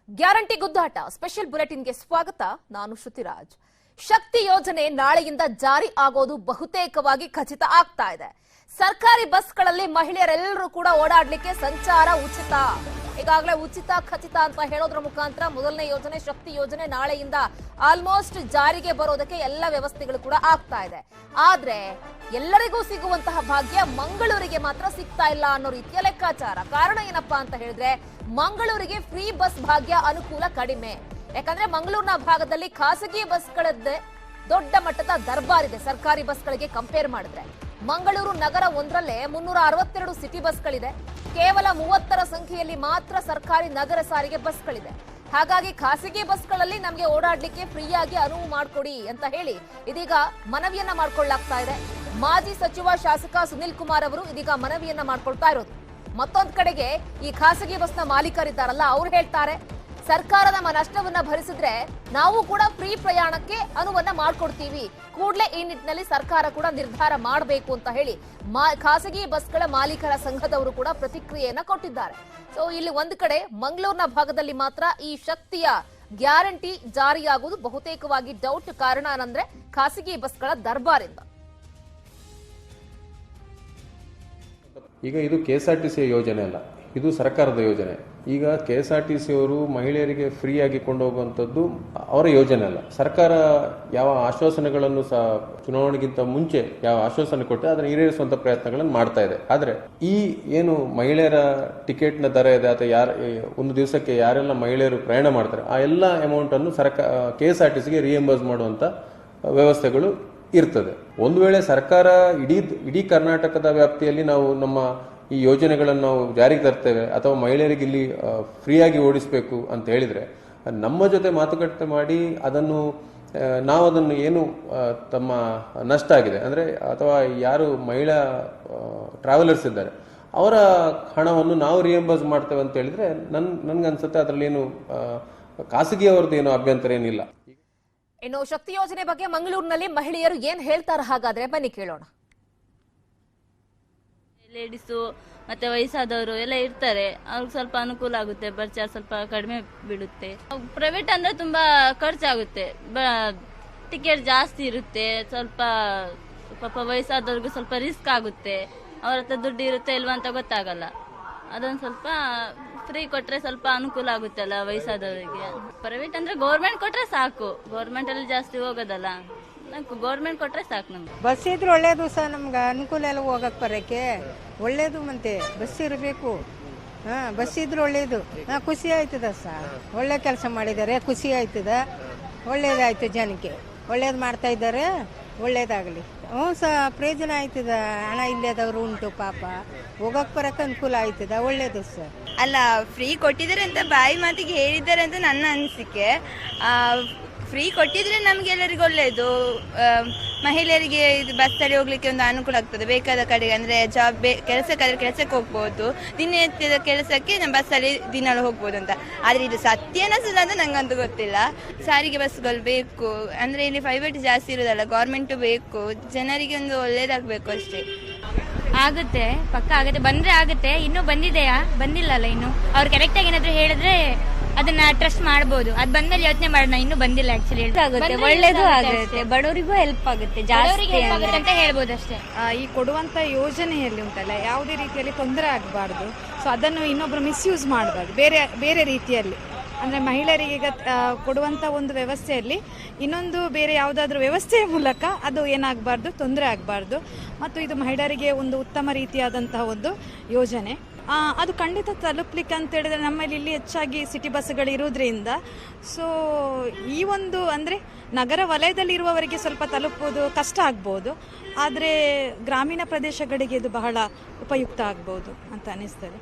Guarantee ಗುದ್ದಾಟ special ಬುಲೆಟಿನ್ಗೆ ಸ್ವಾಗತ. ನಾನು ಶ್ರುತಿರಾಜ್. ಶಕ್ತಿ ಯೋಜನೆ ನಾಳೆಯಿಂದ ಜಾರಿ ಆಗೋದು ಬಹುತೇಕವಾಗಿ ಖಚಿತ ಆಗ್ತಾ ಇದೆ. ಸರ್ಕಾರಿ ಬಸ್ಗಳಲ್ಲಿ ಮಹಿಳೆಯರೆಲ್ಲರೂ ಕೂಡ ಓಡಾಡ್ಲಿಕ್ಕೆ ಸಂಚಾರ ಉಚಿತ. ಈಗಾಗಲೇ ಉಚಿತ ಖಚಿತ ಅಂತ ಹೇಳೋದ್ರ ಮುಖಾಂತರ ಮೊದಲನೇ ಯೋಜನೆ ಶಕ್ತಿ ಯೋಜನೆ ನಾಳೆಯಿಂದ ಆಲ್ಮೋಸ್ಟ್ ಜಾರಿಗೆ ಬರೋದಕ್ಕೆ ಎಲ್ಲ ವ್ಯವಸ್ಥೆಗಳು ಕೂಡ ಆಗ್ತಾ ಇದೆ. ಆದ್ರೆ ಎಲ್ಲರಿಗೂ ಸಿಗುವಂತಹ ಭಾಗ್ಯ ಮಂಗಳೂರಿಗೆ ಮಾತ್ರ ಸಿಗ್ತಾ ಇಲ್ಲ ಅನ್ನೋ ರೀತಿಯ ಲೆಕ್ಕಾಚಾರ. ಕಾರಣ ಏನಪ್ಪಾ ಅಂತ ಹೇಳಿದ್ರೆ, ಮಂಗಳೂರಿಗೆ ಫ್ರೀ ಬಸ್ ಭಾಗ್ಯ ಅನುಕೂಲ ಕಡಿಮೆ. ಯಾಕಂದ್ರೆ ಮಂಗಳೂರಿನ ಭಾಗದಲ್ಲಿ ಖಾಸಗಿ ಬಸ್ಗಳದ್ದೇ ದೊಡ್ಡ ಮಟ್ಟದ ದರ್ಬಾರ್ ಇದೆ ಸರ್ಕಾರಿ ಬಸ್ಗಳಿಗೆ ಕಂಪೇರ್ ಮಾಡಿದ್ರೆ. ಮಂಗಳೂರು ನಗರ ಒಂದರಲ್ಲೇ 362 ಸಿಟಿ ಬಸ್ಗಳಿದೆ. ಕೇವಲ 30ರ ಸಂಖ್ಯೆಯಲ್ಲಿ ಮಾತ್ರ ಸರ್ಕಾರಿ ನಗರ ಸಾರಿಗೆ ಬಸ್ಗಳಿದೆ. ಹಾಗಾಗಿ ಖಾಸಗಿ ಬಸ್ಗಳಲ್ಲಿ ನಮಗೆ ಓಡಾಡ್ಲಿಕ್ಕೆ ಫ್ರೀಯಾಗಿ ಅನುವು ಮಾಡಿಕೊಡಿ ಅಂತ ಹೇಳಿ ಇದೀಗ ಮನವಿಯನ್ನ ಮಾಡ್ಕೊಳ್ಳಾಗ್ತಾ ಇದೆ. ಮಾಜಿ ಸಚಿವ ಶಾಸಕ ಸುನಿಲ್ ಕುಮಾರ್ ಅವರು ಇದೀಗ ಮನವಿಯನ್ನ ಮಾಡ್ಕೊಳ್ತಾ ಇರೋದು. ಮತ್ತೊಂದ್ ಕಡೆಗೆ ಈ ಖಾಸಗಿ ಬಸ್ನ ಮಾಲೀಕರಿದ್ದಾರಲ್ಲ, ಅವ್ರು ಹೇಳ್ತಾರೆ ಸರ್ಕಾರ ನಮ್ಮ ನಷ್ಟವನ್ನ ಭರಿಸಿದ್ರೆ ನಾವು ಕೂಡ ಫ್ರೀ ಪ್ರಯಾಣಕ್ಕೆ ಅನುವನ್ನ ಮಾಡ್ಕೊಡ್ತೀವಿ, ಕೂಡಲೇ ಈ ನಿಟ್ಟಿನಲ್ಲಿ ಸರ್ಕಾರ ಕೂಡ ನಿರ್ಧಾರ ಮಾಡಬೇಕು ಅಂತ ಹೇಳಿ ಖಾಸಗಿ ಬಸ್ಗಳ ಮಾಲೀಕರ ಸಂಘದವರು ಕೂಡ ಪ್ರತಿಕ್ರಿಯೆಯನ್ನ ಕೊಟ್ಟಿದ್ದಾರೆ. ಸೊ ಇಲ್ಲಿ ಒಂದ್ ಕಡೆ ಮಂಗಳೂರಿನ ಭಾಗದಲ್ಲಿ ಮಾತ್ರ ಈ ಶಕ್ತಿಯ ಗ್ಯಾರಂಟಿ ಜಾರಿಯಾಗುವುದು ಬಹುತೇಕವಾಗಿ ಡೌಟ್. ಕಾರಣ ಏನಂದ್ರೆ ಖಾಸಗಿ ಬಸ್ಗಳ ದರ್ಬಾರಿಂದ. ಈಗ ಇದು KSRTC ಯೋಜನೆ ಅಲ್ಲ, ಇದು ಸರ್ಕಾರದ ಯೋಜನೆ. ಈಗ KSRTC ಅವರು ಮಹಿಳೆಯರಿಗೆ ಫ್ರೀ ಆಗಿ ಕೊಂಡೋಗುವಂಥದ್ದು ಅವರ ಯೋಜನೆ ಅಲ್ಲ. ಸರ್ಕಾರ ಯಾವ ಆಶ್ವಾಸನೆಗಳನ್ನು ಸಹ ಚುನಾವಣೆಗಿಂತ ಮುಂಚೆ ಯಾವ ಆಶ್ವಾಸನೆ ಕೊಟ್ಟರೆ ಅದನ್ನು ಈಡೇರಿಸುವಂತ ಪ್ರಯತ್ನಗಳನ್ನು ಮಾಡ್ತಾ ಇದೆ. ಆದ್ರೆ ಈ ಏನು ಮಹಿಳೆಯರ ಟಿಕೆಟ್ನ ದರ ಇದೆ ಅಥವಾ ಒಂದು ದಿವಸಕ್ಕೆ ಯಾರೆಲ್ಲ ಮಹಿಳೆಯರು ಪ್ರಯಾಣ ಮಾಡ್ತಾರೆ ಆ ಎಲ್ಲ ಅಮೌಂಟ್ ಅನ್ನು KSRTCಗೆ ರಿಯಂಬರ್ಸ್ ಮಾಡುವಂತ ವ್ಯವಸ್ಥೆಗಳು ಇರ್ತದೆ. ಒಂದು ವೇಳೆ ಸರ್ಕಾರ ಇಡೀ ಕರ್ನಾಟಕದ ವ್ಯಾಪ್ತಿಯಲ್ಲಿ ನಾವು ನಮ್ಮ ಈ ಯೋಜನೆಗಳನ್ನು ನಾವು ಜಾರಿಗೆ ತರ್ತೇವೆ ಅಥವಾ ಮಹಿಳೆಯರಿಗೆ ಇಲ್ಲಿ ಫ್ರೀಯಾಗಿ ಓಡಿಸಬೇಕು ಅಂತ ಹೇಳಿದ್ರೆ ನಮ್ಮ ಜೊತೆ ಮಾತುಕತೆ ಮಾಡಿ ನಾವು ಅದನ್ನು ಏನು ತಮ್ಮ ನಷ್ಟ ಆಗಿದೆ ಅಂದ್ರೆ ಅಥವಾ ಯಾರು ಮಹಿಳಾ ಟ್ರಾವೆಲರ್ಸ್ ಇದ್ದಾರೆ ಅವರ ಹಣವನ್ನು ನಾವು ರಿಯಂಬರ್ಸ್ ಮಾಡ್ತೇವೆ ಅಂತ ಹೇಳಿದ್ರೆ ನನ್ಗನ್ಸುತ್ತೆ ಅದರಲ್ಲಿ ಏನು ಖಾಸಗಿಯವರದ್ದು ಏನು ಅಭ್ಯಂತರ ಏನಿಲ್ಲ. ಇನ್ನು ಶಕ್ತಿ ಯೋಜನೆ ಬಗ್ಗೆ ಮಂಗಳೂರಿನಲ್ಲಿ ಮಹಿಳೆಯರು ಏನ್ ಹೇಳ್ತಾರೆ ಹಾಗಾದ್ರೆ ಬನ್ನಿ ಕೇಳೋಣ. ಲೇಡೀಸು ಮತ್ತೆ ವಯಸ್ಸಾದವರು ಎಲ್ಲ ಇರ್ತಾರೆ, ಅವ್ರಿಗೆ ಸ್ವಲ್ಪ ಅನುಕೂಲ ಆಗುತ್ತೆ, ಖರ್ಚು ಸ್ವಲ್ಪ ಕಡಿಮೆ ಬೀಳುತ್ತೆ. ಪ್ರೈವೇಟ್ ಅಂದ್ರೆ ತುಂಬಾ ಖರ್ಚಾಗುತ್ತೆ, ಟಿಕೆಟ್ ಜಾಸ್ತಿ ಇರುತ್ತೆ, ಸ್ವಲ್ಪ ಪಾಪ ವಯಸ್ಸಾದವ್ರಿಗೂ ಸ್ವಲ್ಪ ರಿಸ್ಕ್ ಆಗುತ್ತೆ, ಅವ್ರ ಹತ್ರ ದುಡ್ಡು ಇರುತ್ತೆ ಇಲ್ವಾ ಅಂತ ಗೊತ್ತಾಗಲ್ಲ. ಅದೊಂದು ಸ್ವಲ್ಪ ಫ್ರೀ ಕೊಟ್ರೆ ಸ್ವಲ್ಪ ಅನುಕೂಲ ಆಗುತ್ತಲ್ಲ ವಯಸ್ಸಾದವರಿಗೆ. ಪ್ರೈವೇಟ್ ಅಂದ್ರೆ ಗೌರ್ಮೆಂಟ್ ಕೊಟ್ರೆ ಸಾಕು, ಗೌರ್ಮೆಂಟ್ ಅಲ್ಲಿ ಜಾಸ್ತಿ ಹೋಗೋದಲ್ಲ, ಗೌರ್ಮೆಂಟ್ ಕೊಟ್ರೆ ಸಾಕು. ನಮ್ಗೆ ಬಸ್ ಇದ್ರೆ ಒಳ್ಳೇದು ಸಹ, ನಮ್ಗೆ ಅನುಕೂಲ ಎಲ್ಲ ಹೋಗಕ್ ಬರಕ್ಕೆ ಒಳ್ಳೇದು. ಮತ್ತೆ ಬಸ್ ಇರಬೇಕು, ಬಸ್ ಇದ್ರೆ ಒಳ್ಳೇದು. ಖುಷಿ ಆಯ್ತದ ಸಹ, ಒಳ್ಳೆ ಕೆಲಸ ಮಾಡಿದ್ದಾರೆ, ಖುಷಿ ಆಯ್ತದ, ಒಳ್ಳೇದಾಯ್ತು, ಜನಕ್ಕೆ ಒಳ್ಳೇದು ಮಾಡ್ತಾ ಇದ್ದಾರೆ, ಒಳ್ಳೇದಾಗಲಿ. ಸಹ ಪ್ರಯೋಜನ ಆಯ್ತದ. ಹಣ ಇಲ್ಲದವರು ಉಂಟು, ಪಾಪ ಹೋಗಕ್ ಬರಕ್ ಅನುಕೂಲ ಆಯ್ತದ, ಒಳ್ಳೇದು ಸರ್. ಅಲ್ಲ, ಫ್ರೀ ಕೊಟ್ಟಿದ್ದಾರೆ ಅಂತ ಬಾಯಿ ಮಾತಿಗೆ ಹೇಳಿದ್ದಾರೆ ಅಂತ ನನ್ನ ಅನಿಸಿಕೆ. ಫ್ರೀ ಕೊಟ್ಟಿದ್ರೆ ನಮ್ಗೆಲ್ಲರಿಗೂ ಒಳ್ಳೇದು. ಮಹಿಳೆಯರಿಗೆ ಇದು ಬಸ್ಸಲ್ಲಿ ಹೋಗ್ಲಿಕ್ಕೆ ಒಂದು ಅನುಕೂಲ ಆಗ್ತದೆ. ಬೇಕಾದ ಕಡೆಗೆ ಅಂದ್ರೆ ಜಾಬ್ ಕೆಲಸಕ್ಕಾದ್ರೆ ಕೆಲಸಕ್ಕೆ ಹೋಗ್ಬೋದು, ದಿನನಿತ್ಯದ ಕೆಲಸಕ್ಕೆ ನಮ್ಮ ಬಸ್ಸಲ್ಲಿ ದಿನಾಲು ಹೋಗ್ಬೋದು ಅಂತ. ಆದ್ರೆ ಇದು ಸತ್ಯನ ಸುಳ್ಳು ಅಂತ ನಂಗಂತೂ ಗೊತ್ತಿಲ್ಲ. ಸಾರಿಗೆ ಬಸ್ಗಳು ಬೇಕು ಅಂದ್ರೆ ಇಲ್ಲಿ ಪ್ರೈವೇಟ್ ಜಾಸ್ತಿ ಇರೋದಲ್ಲ, ಗೌರ್ಮೆಂಟು ಬೇಕು. ಜನರಿಗೆ ಒಂದು ಒಳ್ಳೇದಾಗಬೇಕು ಅಷ್ಟೇ. ಆಗುತ್ತೆ, ಪಕ್ಕ ಆಗುತ್ತೆ, ಬಂದ್ರೆ ಆಗುತ್ತೆ. ಇನ್ನೂ ಬಂದಿದೆಯಾ? ಬಂದಿಲ್ಲಲ್ಲ ಇನ್ನು. ಅವ್ರು ಕರೆಕ್ಟಾಗಿ ಏನಾದ್ರು ಹೇಳಿದ್ರೆ ಅದನ್ನ ಟ್ರಸ್ಟ್ ಮಾಡಬಹುದು. ಅದ್ ಬಂದ್ಮೇಲೆ ಯೋಚನೆ ಮಾಡೋಣ. ಇನ್ನೂ ಬಂದಿಲ್ಲ ಆಕ್ಚುಲಿ. ಒಳ್ಳೇದು ಆಗುತ್ತೆ, ಬಡವರಿಗೂ ಹೆಲ್ಪ್ ಆಗುತ್ತೆ, ಜಾಸ್ತಿ ಅಂತ ಹೇಳ್ಬೋದು ಅಷ್ಟೇ. ಈ ಕೊಡುವಂತ ಯೋಜನೆಯಲ್ಲಿ ಉಂಟಲ್ಲ, ಯಾವುದೇ ರೀತಿಯಲ್ಲಿ ತೊಂದರೆ ಆಗಬಾರ್ದು. ಸೊ ಅದನ್ನು ಇನ್ನೊಬ್ರು ಮಿಸ್ಯೂಸ್ ಮಾಡಬಾರ್ದು ಬೇರೆ ರೀತಿಯಲ್ಲಿ. ಅಂದ್ರೆ ಮಹಿಳೆಯರಿಗೆ ಈಗ ಕೊಡುವಂತ ಒಂದು ವ್ಯವಸ್ಥೆಯಲ್ಲಿ ಇನ್ನೊಂದು ಬೇರೆ ಯಾವುದಾದ್ರೂ ವ್ಯವಸ್ಥೆಯ ಮೂಲಕ ಅದು ಏನಾಗಬಾರ್ದು, ತೊಂದರೆ ಆಗಬಾರ್ದು. ಮತ್ತು ಇದು ಮಹಿಳೆಯರಿಗೆ ಒಂದು ಉತ್ತಮ ರೀತಿಯಾದಂತಹ ಒಂದು ಯೋಜನೆ. ಅದು ಖಂಡಿತ ತಲುಪಲಿಕ್ಕೆ ಅಂತ ಹೇಳಿದ್ರೆ ನಮ್ಮಲ್ಲಿ ಇಲ್ಲಿ ಹೆಚ್ಚಾಗಿ ಸಿಟಿ ಬಸ್ಗಳು ಇರುವುದರಿಂದ ಸೊ ಈ ಒಂದು ಅಂದರೆ ನಗರ ವಲಯದಲ್ಲಿ ಇರುವವರಿಗೆ ಸ್ವಲ್ಪ ತಲುಪುವುದು ಕಷ್ಟ ಆಗ್ಬೋದು, ಆದರೆ ಗ್ರಾಮೀಣ ಪ್ರದೇಶಗಳಿಗೆ ಇದು ಬಹಳ ಉಪಯುಕ್ತ ಆಗ್ಬೋದು ಅಂತ ಅನಿಸ್ತದೆ.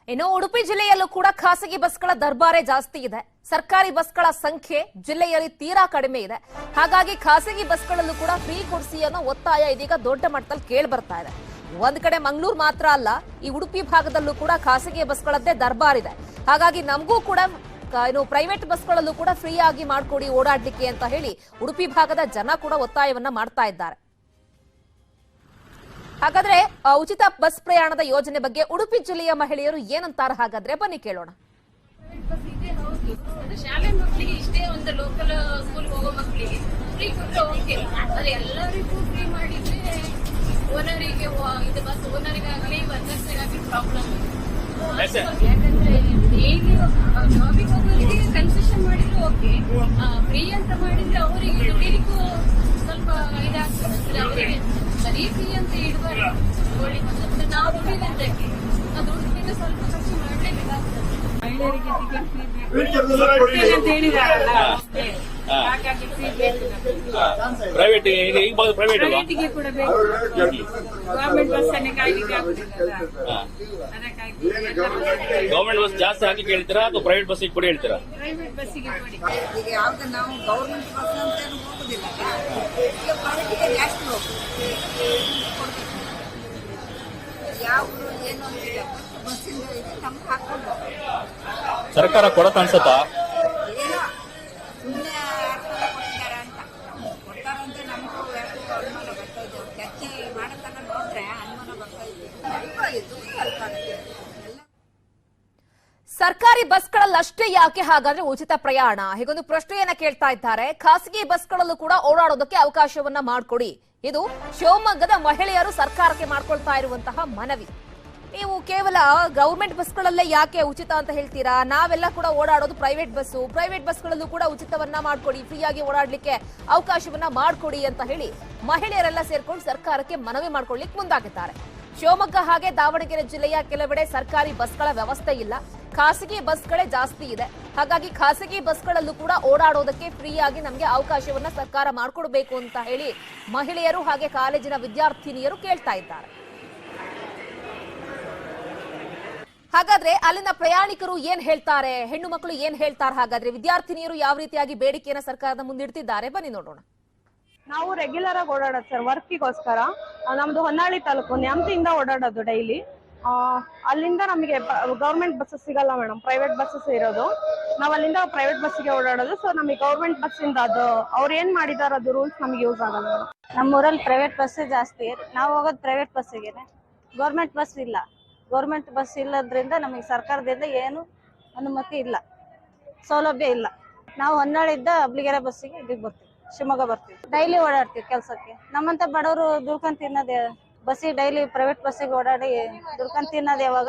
ಇನ್ನು ಉಡುಪಿ ಜಿಲ್ಲೆಯಲ್ಲೂ ಕೂಡ ಖಾಸಗಿ ಬಸ್ಗಳ ದರ್ಬಾರೇ ಜಾಸ್ತಿ ಇದೆ. ಸರ್ಕಾರಿ ಬಸ್ಗಳ ಸಂಖ್ಯೆ ಜಿಲ್ಲೆಯಲ್ಲಿ ತೀರಾ ಕಡಿಮೆ ಇದೆ. ಹಾಗಾಗಿ ಖಾಸಗಿ ಬಸ್ಗಳಲ್ಲೂ ಕೂಡ ಫ್ರೀ ಕೊಡಿಸಿ ಅನ್ನೋ ಒತ್ತಾಯ ಇದೀಗ ದೊಡ್ಡ ಮಟ್ಟದಲ್ಲಿ ಕೇಳಿ ಬರ್ತಾ ಇದೆ. ಒಂದ್ ಕಡೆ ಮಂಗಳೂರು ಮಾತ್ರ ಅಲ್ಲ, ಈ ಉಡುಪಿ ಭಾಗದಲ್ಲೂ ಕೂಡ ಖಾಸಗಿ ಬಸ್ಗಳದ್ದೇ ದರ್ಬಾರ್ ಇದೆ. ಹಾಗಾಗಿ ನಮಗೂ ಕೂಡ ಪ್ರೈವೇಟ್ ಬಸ್ಗಳಲ್ಲೂ ಕೂಡ ಫ್ರೀ ಆಗಿ ಮಾಡ್ಕೊಡಿ ಓಡಾಡ್ಲಿಕ್ಕೆ ಅಂತ ಹೇಳಿ ಉಡುಪಿ ಭಾಗದ ಜನ ಕೂಡ ಒತ್ತಾಯವನ್ನ ಮಾಡ್ತಾ ಇದ್ದಾರೆ. ಹಾಗಾದ್ರೆ ಉಚಿತ ಬಸ್ ಪ್ರಯಾಣದ ಯೋಜನೆ ಬಗ್ಗೆ ಉಡುಪಿ ಜಿಲ್ಲೆಯ ಮಹಿಳೆಯರು ಏನಂತಾರೆ ಹಾಗಾದ್ರೆ ಬನ್ನಿ ಕೇಳೋಣ. ಶಾಲೆ ಮಕ್ಕಳಿಗೆ ಇಷ್ಟೇ ಒಂದು ಲೋಕಲ್ ಸ್ಕೂಲ್ ಹೋಗೋ ಮಕ್ಕಳಿಗೆ ಫ್ರೀ ಕೊಟ್ಟರೆ ಓಕೆ, ಅದು ಎಲ್ಲರಿಗೂ ಫ್ರೀ ಮಾಡಿದ್ರೆ ಓನರಿಗೆ ಇದು ಬಸ್ ಓನರಿಗಾಗಲಿ ವರ್ಕರ್ಸ್ಗಾಗಲಿ ಪ್ರಾಬ್ಲಮ್. ಯಾಕಂದ್ರೆ ಡೈಲಿ ಜಾಬಿಗೆ ಹೋಗೋರಿಗೆ ಕನ್ಸೆಷನ್ ಮಾಡಿದ್ರೆ ಓಕೆ, ಫ್ರೀ ಅಂತ ಮಾಡಿದ್ರೆ ಅವರಿಗೆ ದುಡಿಲಿಕ್ಕೂ ಸ್ವಲ್ಪ ಇದಾಗ್ತದೆ. ಅವರಿಗೆ ಬರೀ ಫ್ರೀ ಅಂತ ಇಡಬಾರ್ದು. ನಾವು ದುಡಿದಂತಕ್ಕೆ ಆ ದುಡಿದ್ರೆ ಸ್ವಲ್ಪ ಖರ್ಚು ಮಾಡಲೇಬೇಕಾಗ್ತದೆ. ಮಹಿಳೆಯರಿಗೆ ಟಿಕೆಟ್ ಫ್ರೀ ಅಂತ ಹೇಳಿದಾರಲ್ಲ, ಹಾಗಾಗಿ ಫ್ರೀ ಬೇಕು. ಪ್ರೈವೇಟಿಗೆ ಕೂಡ ಬೇಕು. ಗವರ್ಮೆಂಟ್ ಬಸ್ ಅನ್ನೇ ಕಾಯ್ಲಿಕ್ಕೆ ಆಗುದಿಲ್ಲ. ಅದಕ್ಕಾಗಿ ಗವರ್ಮೆಂಟ್ ಬಸ್ ಜಾಸ್ತಿ ಹಾಕಿ ಹೇಳ್ತೀರಾ ಅಥವಾ ಪ್ರೈವೇಟ್ ಬಸ್ಸಿಗೆ ಕೊಡಿ ಹೇಳ್ತೀರಾ? ಪ್ರೈವೇಟ್ ಬಸ್ಸಿಗೆ ಕೊಡಿ. ಈಗ ಯಾವ್ದು ನಾವು ಗೌರ್ಮೆಂಟ್ ಬಸ್ ಅಂತ ಹೋಗುದಿಲ್ಲ, ಈಗ ಪ್ರೈವೇಟಿಗೆ ಜಾಸ್ತಿ ಹೋಗುದು. ಯಾವುದು ಏನು ಅಂತಿಲ್ಲ, ಬಸ್ಸಿಂದ ಇದು ನಮ್ಗೆ ಹಾಕೊಂಡು ಸರ್ಕಾರ ಕೊಡತ ಅನ್ಸತ್ತಾ? ಏನೋ ಸುಮ್ಮನೆ ಕೊಟ್ಟಿದ್ದಾರೆ ಅಂತ ಕೊಡ್ತಾರಂತ ನಮಗೂ ಯಾಕೋ ಅನುಮಾನ ಬರ್ತಾ ಇದೆ. ಚರ್ಚೆ ಮಾಡತನ ನೋಡ್ರೆ ಅನುಮಾನ ಬರ್ತಾ ಇದೆ. ಇದು ಸ್ವಲ್ಪ ಸರ್ಕಾರಿ ಬಸ್ಗಳಲ್ಲಷ್ಟೇ ಯಾಕೆ ಹಾಗಾದ್ರೆ ಉಚಿತ ಪ್ರಯಾಣ? ಹೀಗೊಂದು ಪ್ರಶ್ನೆಯನ್ನ ಕೇಳ್ತಾ ಇದ್ದಾರೆ. ಖಾಸಗಿ ಬಸ್ಗಳಲ್ಲೂ ಕೂಡ ಓಡಾಡೋದಕ್ಕೆ ಅವಕಾಶವನ್ನ ಮಾಡಿಕೊಡಿ. ಇದು ಶಿವಮೊಗ್ಗದ ಮಹಿಳೆಯರು ಸರ್ಕಾರಕ್ಕೆ ಮಾಡ್ಕೊಳ್ತಾ ಇರುವಂತಹ ಮನವಿ. ನೀವು ಕೇವಲ ಗವರ್ಮೆಂಟ್ ಬಸ್ಗಳಲ್ಲೇ ಯಾಕೆ ಉಚಿತ ಅಂತ ಹೇಳ್ತೀರಾ? ನಾವೆಲ್ಲ ಕೂಡ ಓಡಾಡೋದು ಪ್ರೈವೇಟ್ ಬಸ್ಸು. ಪ್ರೈವೇಟ್ ಬಸ್ಗಳಲ್ಲೂ ಕೂಡ ಉಚಿತವನ್ನ ಮಾಡ್ಕೊಡಿ, ಫ್ರೀಯಾಗಿ ಓಡಾಡ್ಲಿಕ್ಕೆ ಅವಕಾಶವನ್ನ ಮಾಡ್ಕೊಡಿ ಅಂತ ಹೇಳಿ ಮಹಿಳೆಯರೆಲ್ಲ ಸೇರ್ಕೊಂಡು ಸರ್ಕಾರಕ್ಕೆ ಮನವಿ ಮಾಡ್ಕೊಳ್ಳಿಕ್ಕೆ ಮುಂದಾಗಿದ್ದಾರೆ. ಶಿವಮೊಗ್ಗ ಹಾಗೆ ದಾವಣಗೆರೆ ಜಿಲ್ಲೆಯ ಕೆಲವೆಡೆ ಸರ್ಕಾರಿ ಬಸ್ಗಳ ವ್ಯವಸ್ಥೆ ಇಲ್ಲ, ಖಾಸಗಿ ಬಸ್ಗಳೇ ಜಾಸ್ತಿ ಇದೆ. ಹಾಗಾಗಿ ಖಾಸಗಿ ಬಸ್ಗಳಲ್ಲೂ ಕೂಡ ಓಡಾಡೋದಕ್ಕೆ ಫ್ರೀಯಾಗಿ ನಮಗೆ ಅವಕಾಶವನ್ನ ಸರ್ಕಾರ ಮಾಡಿಕೊಡ್ಬೇಕು ಅಂತ ಹೇಳಿ ಮಹಿಳೆಯರು ಹಾಗೆ ಕಾಲೇಜಿನ ವಿದ್ಯಾರ್ಥಿನಿಯರು ಕೇಳ್ತಾ ಇದ್ದಾರೆ. ಹಾಗಾದ್ರೆ ಅಲ್ಲಿನ ಪ್ರಯಾಣಿಕರು ಏನ್ ಹೇಳ್ತಾರೆ, ಹೆಣ್ಣು ಮಕ್ಕಳು ಏನ್ ಹೇಳ್ತಾರೆ, ಹಾಗಾದ್ರೆ ವಿದ್ಯಾರ್ಥಿನಿಯರು ಯಾವ ರೀತಿಯಾಗಿ ಬೇಡಿಕೆಯನ್ನ ಸರ್ಕಾರದ ಮುಂದಿಡ್ತಿದ್ದಾರೆ, ಬನ್ನಿ ನೋಡೋಣ. ನಾವು ರೆಗ್ಯುಲರ್ ಆಗಿ ಓಡಾಡೋದು ಸರ್, ವರ್ಕಿಗೋಸ್ಕರ. ನಮ್ದು ಹೊನ್ನಾಳಿ ತಾಲೂಕು ನ್ಯಾಮತಿಯಿಂದ ಓಡಾಡೋದು ಡೈಲಿ. ಅಲ್ಲಿಂದ ನಮಗೆ ಗೌರ್ಮೆಂಟ್ ಬಸ್ಸಸ್ ಸಿಗಲ್ಲ ಮೇಡಮ್, ಪ್ರೈವೇಟ್ ಬಸ್ಸಸ್ ಇರೋದು. ನಾವು ಅಲ್ಲಿಂದ ಪ್ರೈವೇಟ್ ಬಸ್ಸಿಗೆ ಓಡಾಡೋದು. ಸೊ ನಮಗೆ ಗೌರ್ಮೆಂಟ್ ಬಸ್ ಇಂದ ಅದು ಅವ್ರು ಏನ್ ಮಾಡಿದಾರ ಅದು ರೂಲ್ಸ್ ನಮ್ಗೆ ಯೂಸ್ ಆಗಲ್ಲ ಮೇಡಮ್. ನಮ್ಮೂರಲ್ಲಿ ಪ್ರೈವೇಟ್ ಬಸ್ ಜಾಸ್ತಿ, ನಾವು ಹೋಗೋದು ಪ್ರೈವೇಟ್ ಬಸ್ಸಿಗೆ. ಗೌರ್ಮೆಂಟ್ ಬಸ್ ಇಲ್ಲ. ಗೌರ್ಮೆಂಟ್ ಬಸ್ ಇಲ್ಲದ್ರಿಂದ ನಮಗೆ ಸರ್ಕಾರದಿಂದ ಏನು ಅನುಮತಿ ಇಲ್ಲ, ಸೌಲಭ್ಯ ಇಲ್ಲ. ನಾವು ಹೊನ್ನಾಳಿಂದ ಅಬ್ಲಿಗೆರೆ ಬಸ್ಸಿಗೆ ಇಲ್ಲಿಗೆ ಬರ್ತೀವಿ, ಶಿವಮೊಗ್ಗ ಬರ್ತೀವಿ. ಡೈಲಿ ಓಡಾಡ್ತೀವಿ ಕೆಲಸಕ್ಕೆ. ನಮ್ಮಂತ ಬಡವರು ದುಡ್ಕೊಂಡ್ ತಿನ್ನೋದೇ ಬಸ್ಸಿಗೆ, ಡೈಲಿ ಪ್ರೈವೇಟ್ ಬಸ್ಸಿಗೆ ಓಡಾಡಿ ದುಡ್ಕೊಂಡ್ ತಿನ್ನೋದು. ಯಾವಾಗ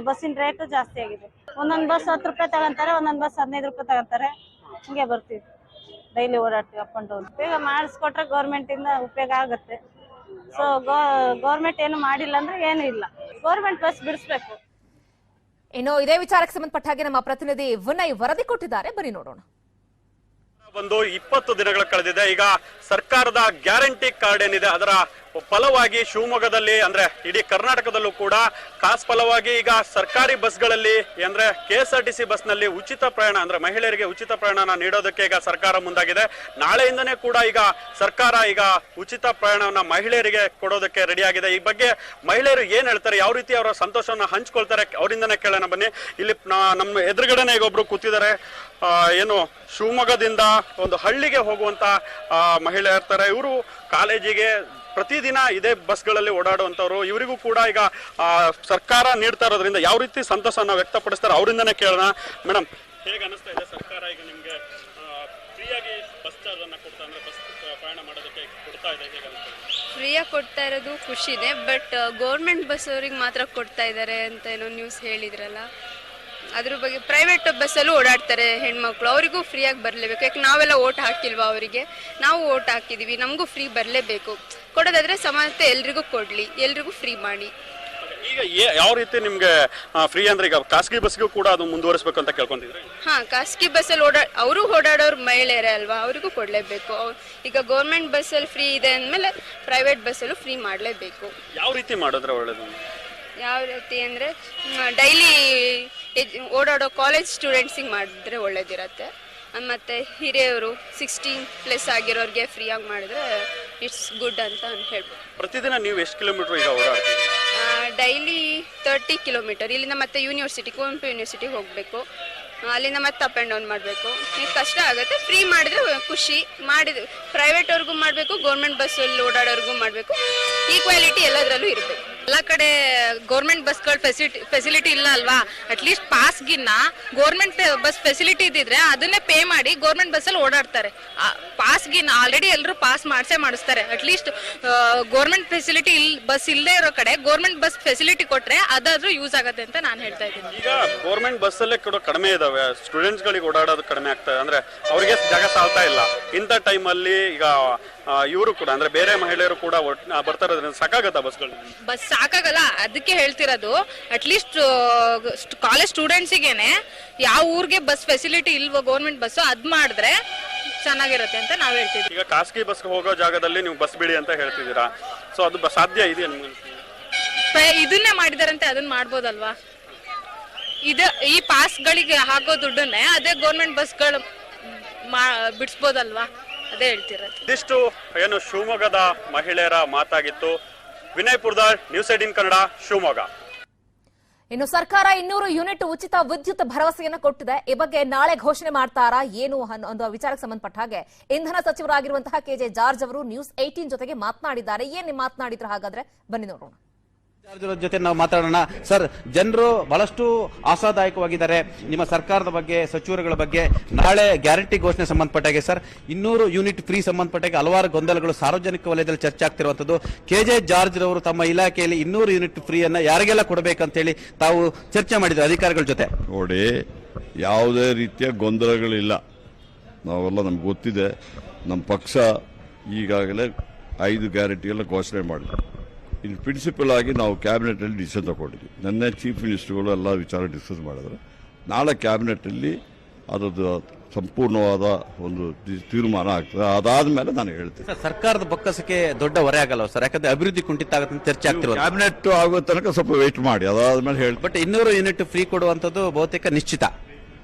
ಬಸ್ಸಿನ ರೇಟು ಜಾಸ್ತಿ ಆಗಿದೆ. ಒಂದೊಂದು ಬಸ್ 10 ರೂಪಾಯಿ ತಗೊಂತಾರೆ, ಒಂದೊಂದು ಬಸ್ 15 ರೂಪಾಯಿ ತಗೊಂತಾರೆ. ಹಿಂಗೆ ಬರ್ತೀವಿ, ಡೈಲಿ ಓಡಾಡ್ತೀವಿ ಅಪ್ ಅಂಡ್ ಡೌನ್. ಉಪಯೋಗ ಮಾಡಿಸ್ಕೊಟ್ರೆ ಗೌರ್ಮೆಂಟ್ ಇಂದ ಉಪಯೋಗ ಆಗುತ್ತೆ. ಸೊ ಗೌರ್ಮೆಂಟ್ ಏನು ಮಾಡಿಲ್ಲ ಅಂದ್ರೆ ಏನು ಇಲ್ಲ, ಗೌರ್ಮೆಂಟ್ ಬಸ್ ಬಿಡಿಸ್ಬೇಕು. ಇನ್ನು ಇದೇ ವಿಚಾರಕ್ಕೆ ಸಂಬಂಧಪಟ್ಟ ಹಾಗೆ ನಮ್ಮ ಪ್ರತಿನಿಧಿ ವಿನಯ್ ವರದಿ ಕೊಟ್ಟಿದ್ದಾರೆ, ಬನ್ನಿ ನೋಡೋಣ. ಒಂದು 20 ದಿನಗಳ ಕಳೆದಿದೆ. ಈಗ ಸರ್ಕಾರದ ಗ್ಯಾರಂಟಿ ಕಾರ್ಡ್ ಏನಿದೆ ಅದರ ಫಲವಾಗಿ ಶಿವಮೊಗ್ಗದಲ್ಲಿ ಅಂದ್ರೆ ಇಡೀ ಕರ್ನಾಟಕದಲ್ಲೂ ಕೂಡ ಖಾಸ್ ಫಲವಾಗಿ ಈಗ ಸರ್ಕಾರಿ ಬಸ್ಗಳಲ್ಲಿ ಅಂದ್ರೆ KSRTC ಬಸ್ನಲ್ಲಿ ಉಚಿತ ಪ್ರಯಾಣ ಅಂದ್ರೆ ಮಹಿಳೆಯರಿಗೆ ಉಚಿತ ಪ್ರಯಾಣನ ನೀಡೋದಕ್ಕೆ ಈಗ ಸರ್ಕಾರ ಮುಂದಾಗಿದೆ. ನಾಳೆಯಿಂದನೇ ಕೂಡ ಈಗ ಸರ್ಕಾರ ಈಗ ಉಚಿತ ಪ್ರಯಾಣವನ್ನ ಮಹಿಳೆಯರಿಗೆ ಕೊಡೋದಕ್ಕೆ ರೆಡಿಯಾಗಿದೆ. ಈ ಬಗ್ಗೆ ಮಹಿಳೆಯರು ಏನ್ ಹೇಳ್ತಾರೆ, ಯಾವ ರೀತಿ ಅವರ ಸಂತೋಷವನ್ನ ಹಂಚ್ಕೊಳ್ತಾರೆ, ಅವರಿಂದನೇ ಕೇಳೋಣ ಬನ್ನಿ. ಇಲ್ಲಿ ನಮ್ಮ ಎದುರುಗಡೆನೆ ಈಗ ಒಬ್ರು ಕೂತಿದ್ದಾರೆ. ಏನು ಶಿವಮೊಗ್ಗದಿಂದ ಒಂದು ಹಳ್ಳಿಗೆ ಹೋಗುವಂತ ಮಹಿಳೆ ಇರ್ತಾರೆ. ಇವರು ಕಾಲೇಜಿಗೆ ಪ್ರತಿದಿನ ಇದೇ ಬಸ್ಗಳಲ್ಲಿ ಓಡಾಡುವಂತವ್ರು. ಇವರಿಗೂ ಕೂಡ ಈಗ ಸರ್ಕಾರ ನೀಡ್ತಾ ಇರೋದ್ರಿಂದ ಯಾವ ರೀತಿ ಸಂತೋಷನ ವ್ಯಕ್ತಪಡಿಸ್ತಾರೆ ಅವರಿಂದನೇ ಕೇಳೋಣ. ಮೇಡಮ್, ಹೇಗೆ ಅನಿಸ್ತಾ ಇದೆ ಸರ್ಕಾರ ಈಗ ನಿಮ್ಗೆ ಫ್ರೀಯಾಗಿ ಬಸ್ ಚಾರ್ಜ್ ಅನ್ನ ಕೊಡ್ತಾ ಅಂದ್ರೆ ಬಸ್ ಪ್ರಯಾಣ ಮಾಡೋದಕ್ಕೆ ಕೊಡ್ತಾ ಇದೆ, ಹೇಗೆ ಅನಿಸ್ತಾ ಇದೆ? ಫ್ರೀಯಾಗಿ ಕೊಡ್ತಾ ಇರೋದು ಖುಷಿ ಇದೆ. ಬಟ್ ಗೌರ್ಮೆಂಟ್ ಬಸ್ ಅವ್ರಿಗೆ ಮಾತ್ರ ಕೊಡ್ತಾ ಇದ್ದಾರೆ ಅಂತ ಏನೋ ನ್ಯೂಸ್ ಹೇಳಿದ್ರಲ್ಲ, ಅದ್ರ ಬಗ್ಗೆ ಪ್ರೈವೇಟ್ ಬಸ್ಸಲ್ಲೂ ಓಡಾಡ್ತಾರೆ ಹೆಣ್ಮಕ್ಳು, ಅವರಿಗೂ ಫ್ರೀಯಾಗಿ ಬರಲೇಬೇಕು. ಯಾಕೆ ನಾವೆಲ್ಲ ಓಟ್ ಹಾಕಿಲ್ವಾ ಅವರಿಗೆ? ನಾವು ಓಟ್ ಹಾಕಿದೀವಿ, ನಮಗೂ ಫ್ರೀ ಬರಲೇಬೇಕು. ಕೊಡೋದಾದ್ರೆ ಸಮಾನತೆ ಎಲ್ರಿಗೂ ಕೊಡ್ಲಿ, ಎಲ್ರಿಗೂ ಫ್ರೀ ಮಾಡಿ. ಈಗ ಯಾವ ರೀತಿ ನಿಮ್ಗೆ ಫ್ರೀ ಅಂದ್ರೆ ಈಗ ಖಾಸಗಿ ಬಸ್ಗೂ ಕೂಡ ಅದು ಮುಂದುವರಿಸಬೇಕು ಅಂತ ಕೇಳ್ಕೊಂತಿದ್ರೆ? ಹಾ, ಖಾಸಗಿ ಬಸ್ಸಲ್ಲಿ ಅವರು ಓಡಾಡೋರು ಮಹಿಳೆಯರೇ ಅಲ್ವಾ, ಅವರಿಗೂ ಕೊಡ್ಲೇಬೇಕು. ಈಗ ಗೌರ್ಮೆಂಟ್ ಬಸ್ಸಲ್ಲಿ ಫ್ರೀ ಇದೆ ಅಂದಮೇಲೆ ಪ್ರೈವೇಟ್ ಬಸ್ಸಲ್ಲೂ ಫ್ರೀ ಮಾಡಲೇಬೇಕು. ಯಾವ ರೀತಿ ಮಾಡಿದ್ರೆ ಒಳ್ಳೇದು? ಯಾವ ರೀತಿ ಅಂದರೆ ಡೈಲಿ ಓಡಾಡೋ ಕಾಲೇಜ್ ಸ್ಟೂಡೆಂಟ್ಸಿಗೆ ಮಾಡಿದ್ರೆ ಒಳ್ಳೇದಿರತ್ತೆ. ಮತ್ತು ಹಿರಿಯವರು 16+ ಆಗಿರೋರಿಗೆ ಫ್ರೀಯಾಗಿ ಮಾಡಿದ್ರೆ ಇಟ್ಸ್ ಗುಡ್ ಅಂತ ಹೇಳ್ಬೋದು. ಪ್ರತಿದಿನ ನೀವು ಎಷ್ಟು ಕಿಲೋಮೀಟರ್ ಈಗ ಓಡಾಡ್ತೀವಿ? Daily 30 kilometre. ಇಲ್ಲಿಂದ ಮತ್ತೆ ಯೂನಿವರ್ಸಿಟಿ, ಕುವೆಂಪು ಯೂನಿವರ್ಸಿಟಿಗೆ ಹೋಗಬೇಕು. ಅಲ್ಲಿಂದ ಮತ್ತೆ ಅಪ್ ಆ್ಯಂಡ್ ಡೌನ್ ಮಾಡಬೇಕು. ಈಗ ಕಷ್ಟ ಆಗುತ್ತೆ. ಫ್ರೀ ಮಾಡಿದ್ರೆ ಖುಷಿ. ಮಾಡಿದ್ರೆ ಪ್ರೈವೇಟ್ ಅವ್ರಿಗೂ ಮಾಡಬೇಕು, ಗೌರ್ಮೆಂಟ್ ಬಸ್ಸಲ್ಲಿ ಓಡಾಡೋರ್ಗೂ ಮಾಡಬೇಕು. ಈಕ್ವಾಲಿಟಿ ಎಲ್ಲದರಲ್ಲೂ ಇರಬೇಕು. ಎಲ್ಲ ಕಡೆ ಗೌರ್ಮೆಂಟ್ ಬಸ್ಗಳ ಫೆಸಿಲಿಟಿ ಇಲ್ಲ ಅಲ್ವಾ, ಅಟ್ಲೀಸ್ಟ್ ಪಾಸ್ಗಿನ್ನ ಗೌರ್ಮೆಂಟ್ ಬಸ್ ಫೆಸಿಲಿಟಿ ಇದ್ದಿದ್ರೆ ಅದನ್ನೇ ಪೇ ಮಾಡಿ ಗೌರ್ಮೆಂಟ್ ಬಸ್ಸಲ್ಲಿ ಓಡಾಡ್ತಾರೆ. ಪಾಸ್ಗಿನ್ನ ಆಲ್ರೆಡಿ ಎಲ್ಲರೂ ಪಾಸ್ ಮಾಡಿಸ್ತಾರೆ. ಅಟ್ಲೀಸ್ಟ್ ಗೌರ್ಮೆಂಟ್ ಫೆಸಿಲಿಟಿ ಬಸ್ ಇಲ್ಲದೆ ಇರೋ ಕಡೆ ಗೌರ್ಮೆಂಟ್ ಬಸ್ ಫೆಸಿಲಿಟಿ ಕೊಟ್ರೆ ಅದಾದ್ರೂ ಯೂಸ್ ಆಗತ್ತೆ ಅಂತ ನಾನು ಹೇಳ್ತಾ ಇದ್ದೀನಿ. ಈಗ ಗೌರ್ಮೆಂಟ್ ಬಸ್ ಅಲ್ಲೇ ಕೂಡ ಕಡಿಮೆ ಇದಾವೆ, ಸ್ಟೂಡೆಂಟ್ಸ್ ಗಳಿಗೆ ಓಡಾಡೋದು ಕಡಿಮೆ ಆಗ್ತದೆ, ಅಂದ್ರೆ ಅವರಿಗೆ ಜಾಗ ಸಾಲ್ತಾ ಇಲ್ಲ. ಇಂಥ ಟೈಮ್ ಅಲ್ಲಿ ಈಗ ಇವರು ಕೂಡ ಅಂದ್ರೆ ಬೇರೆ ಮಹಿಳೆಯರು ಕೂಡ ಬರ್ತಾ ಇರೋದ್ರಿಂದ ಸಾಕಾಗತ್ತಾ ಬಸ್ಗಳು? ಬಸ್ ಸಾಕಾಗಲ್ಲ, ಅದಕ್ಕೆ ಹೇಳ್ತಿರೋದು ಅಟ್ಲೀಸ್ಟ್ ಕಾಲೇಜ್ ಸ್ಟೂಡೆಂಟ್ಸಿಗೇನೆ ಯಾವ ಊರಿಗೆ ಬಸ್ ಫೆಸಿಲಿಟಿ ಇಲ್ವೋ ಗೌರ್ಮೆಂಟ್ ಬಸ್ ಅದ್ ಮಾಡಿದ್ರೆ ಚೆನ್ನಾಗಿರುತ್ತೆ ಅಂತ ನಾವ್ ಹೇಳ್ತಿದ್ವಿ. ಈಗ ಖಾಸಗಿ ಬಸ್ ಹೋಗೋ ಜಾಗದಲ್ಲಿ ನೀವು ಬಸ್ ಬಿಡಿ ಅಂತ ಹೇಳ್ತಿದ್ದೀರಾ, ಸೊ ಅದು ಸಾಧ್ಯ ಇದೆಯಾ ನಿಮ್ಗೆ? ಇದನ್ನೇ ಮಾಡಿದಾರಂತೆ ಅದನ್ನ ಮಾಡ್ಬೋದಲ್ವಾ? ಈ ಪಾಸ್ಗಳಿಗೆ ಹಾಕೋ ದುಡ್ಡನ್ನೇ ಅದೇ ಗೌರ್ಮೆಂಟ್ ಬಸ್ಗಳು ಬಿಡಿಸ್ಬೋದಲ್ವಾ? ಅದೇ ಹೇಳ್ತಿರೋದು. ಇದಿಷ್ಟು ಏನು ಶಿವಮೊಗ್ಗದ ಮಹಿಳೆಯರ ಮಾತಾಗಿತ್ತು. ವಿನಯ್ ಪುರ್ದಾಳ್, ನ್ಯೂಸ್ 18 ಕನ್ನಡ, ಶಿವಮೊಗ್ಗ. ಇನ್ನು ಸರ್ಕಾರ 200 ಯೂನಿಟ್ ಉಚಿತ ವಿದ್ಯುತ್ ಭರವಸೆಯನ್ನು ಕೊಟ್ಟಿದೆ. ಈ ಬಗ್ಗೆ ನಾಳೆ ಘೋಷಣೆ ಮಾಡ್ತಾರಾ ಏನು ಅನ್ನೋ ವಿಚಾರಕ್ಕೆ ಸಂಬಂಧಪಟ್ಟ ಹಾಗೆ ಇಂಧನ ಸಚಿವರಾಗಿರುವಂತಹ ಕೆಜೆ ಜಾರ್ಜ್ ಅವರು ನ್ಯೂಸ್ 18 ಜೊತೆಗೆ ಮಾತನಾಡಿದ್ದಾರೆ. ಏನ್ ಮಾತನಾಡಿದ್ರು ಹಾಗಾದ್ರೆ ಬನ್ನಿ ನೋಡೋಣ. ಜೊತೆ ನಾವು ಮಾತಾಡೋಣ. ಸರ್, ಜನರು ಬಹಳಷ್ಟು ಆಶಾದಾಯಕವಾಗಿದ್ದಾರೆ ನಿಮ್ಮ ಸರ್ಕಾರದ ಬಗ್ಗೆ, ಸಚಿವರುಗಳ ಬಗ್ಗೆ. ನಾಳೆ ಗ್ಯಾರಂಟಿ ಘೋಷಣೆ ಸಂಬಂಧಪಟ್ಟಾಗೆ ಸರ್ 200 ಯೂನಿಟ್ ಫ್ರೀ ಸಂಬಂಧಪಟ್ಟಾಗೆ ಹಲವಾರು ಗೊಂದಲಗಳು ಸಾರ್ವಜನಿಕ ವಲಯದಲ್ಲಿ ಚರ್ಚೆ ಆಗ್ತಿರುವಂತದ್ದು. ಕೆಜೆ ಜಾರ್ಜ್ ರವರು ತಮ್ಮ ಇಲಾಖೆಯಲ್ಲಿ 200 ಯೂನಿಟ್ ಫ್ರೀ ಅನ್ನ ಯಾರಿಗೆಲ್ಲ ಕೊಡಬೇಕಂತ ಹೇಳಿ ತಾವು ಚರ್ಚೆ ಮಾಡಿದ್ರು ಅಧಿಕಾರಿಗಳ ಜೊತೆ. ನೋಡಿ, ಯಾವುದೇ ರೀತಿಯ ಗೊಂದಲಗಳಿಲ್ಲ. ನಾವೆಲ್ಲ ನಮ್ಗೆ ಗೊತ್ತಿದೆ. ನಮ್ಮ ಪಕ್ಷ ಈಗಾಗಲೇ 5 ಗ್ಯಾರಂಟಿಗೆಲ್ಲ ಘೋಷಣೆ ಮಾಡಿದೆ. ಇಲ್ಲಿ ಪ್ರಿನ್ಸಿಪಲ್ ಆಗಿ ನಾವು ಕ್ಯಾಬಿನೆಟಲ್ಲಿ ಡಿಸಿಷನ್ ತಗೊಂಡಿದ್ವಿ. ನಿನ್ನೆ ಚೀಫ್ ಮಿನಿಸ್ಟರ್ಗಳು ಎಲ್ಲ ವಿಚಾರ ಡಿಸ್ಕಸ್ ಮಾಡಿದ್ರು. ನಾಳೆ ಕ್ಯಾಬಿನೆಟಲ್ಲಿ ಅದರದ್ದು ಸಂಪೂರ್ಣವಾದ ಒಂದು ತೀರ್ಮಾನ ಆಗ್ತದೆ. ಅದಾದ್ಮೇಲೆ ನಾನು ಹೇಳ್ತೀನಿ. ಸರ್ಕಾರದ ಬೊಕ್ಕಸಕ್ಕೆ ದೊಡ್ಡ ಹೊರೆ ಆಗಲ್ಲ ಸರ್, ಯಾಕಂದ್ರೆ ಅಭಿವೃದ್ಧಿ ಕುಂಠಿತ ಆಗುತ್ತೆ ಚರ್ಚೆ ಆಗ್ತಿರೋದು. ಕ್ಯಾಬಿನೆಟ್ ಆಗೋ ತನಕ ಸ್ವಲ್ಪ ವೇಟ್ ಮಾಡಿ, ಅದಾದ್ಮೇಲೆ ಹೇಳಿ. ಬಟ್ 200 ಯೂನಿಟ್ ಫ್ರೀ ಕೊಡುವಂಥದ್ದು ಬಹುತೇಕ ನಿಶ್ಚಿತ.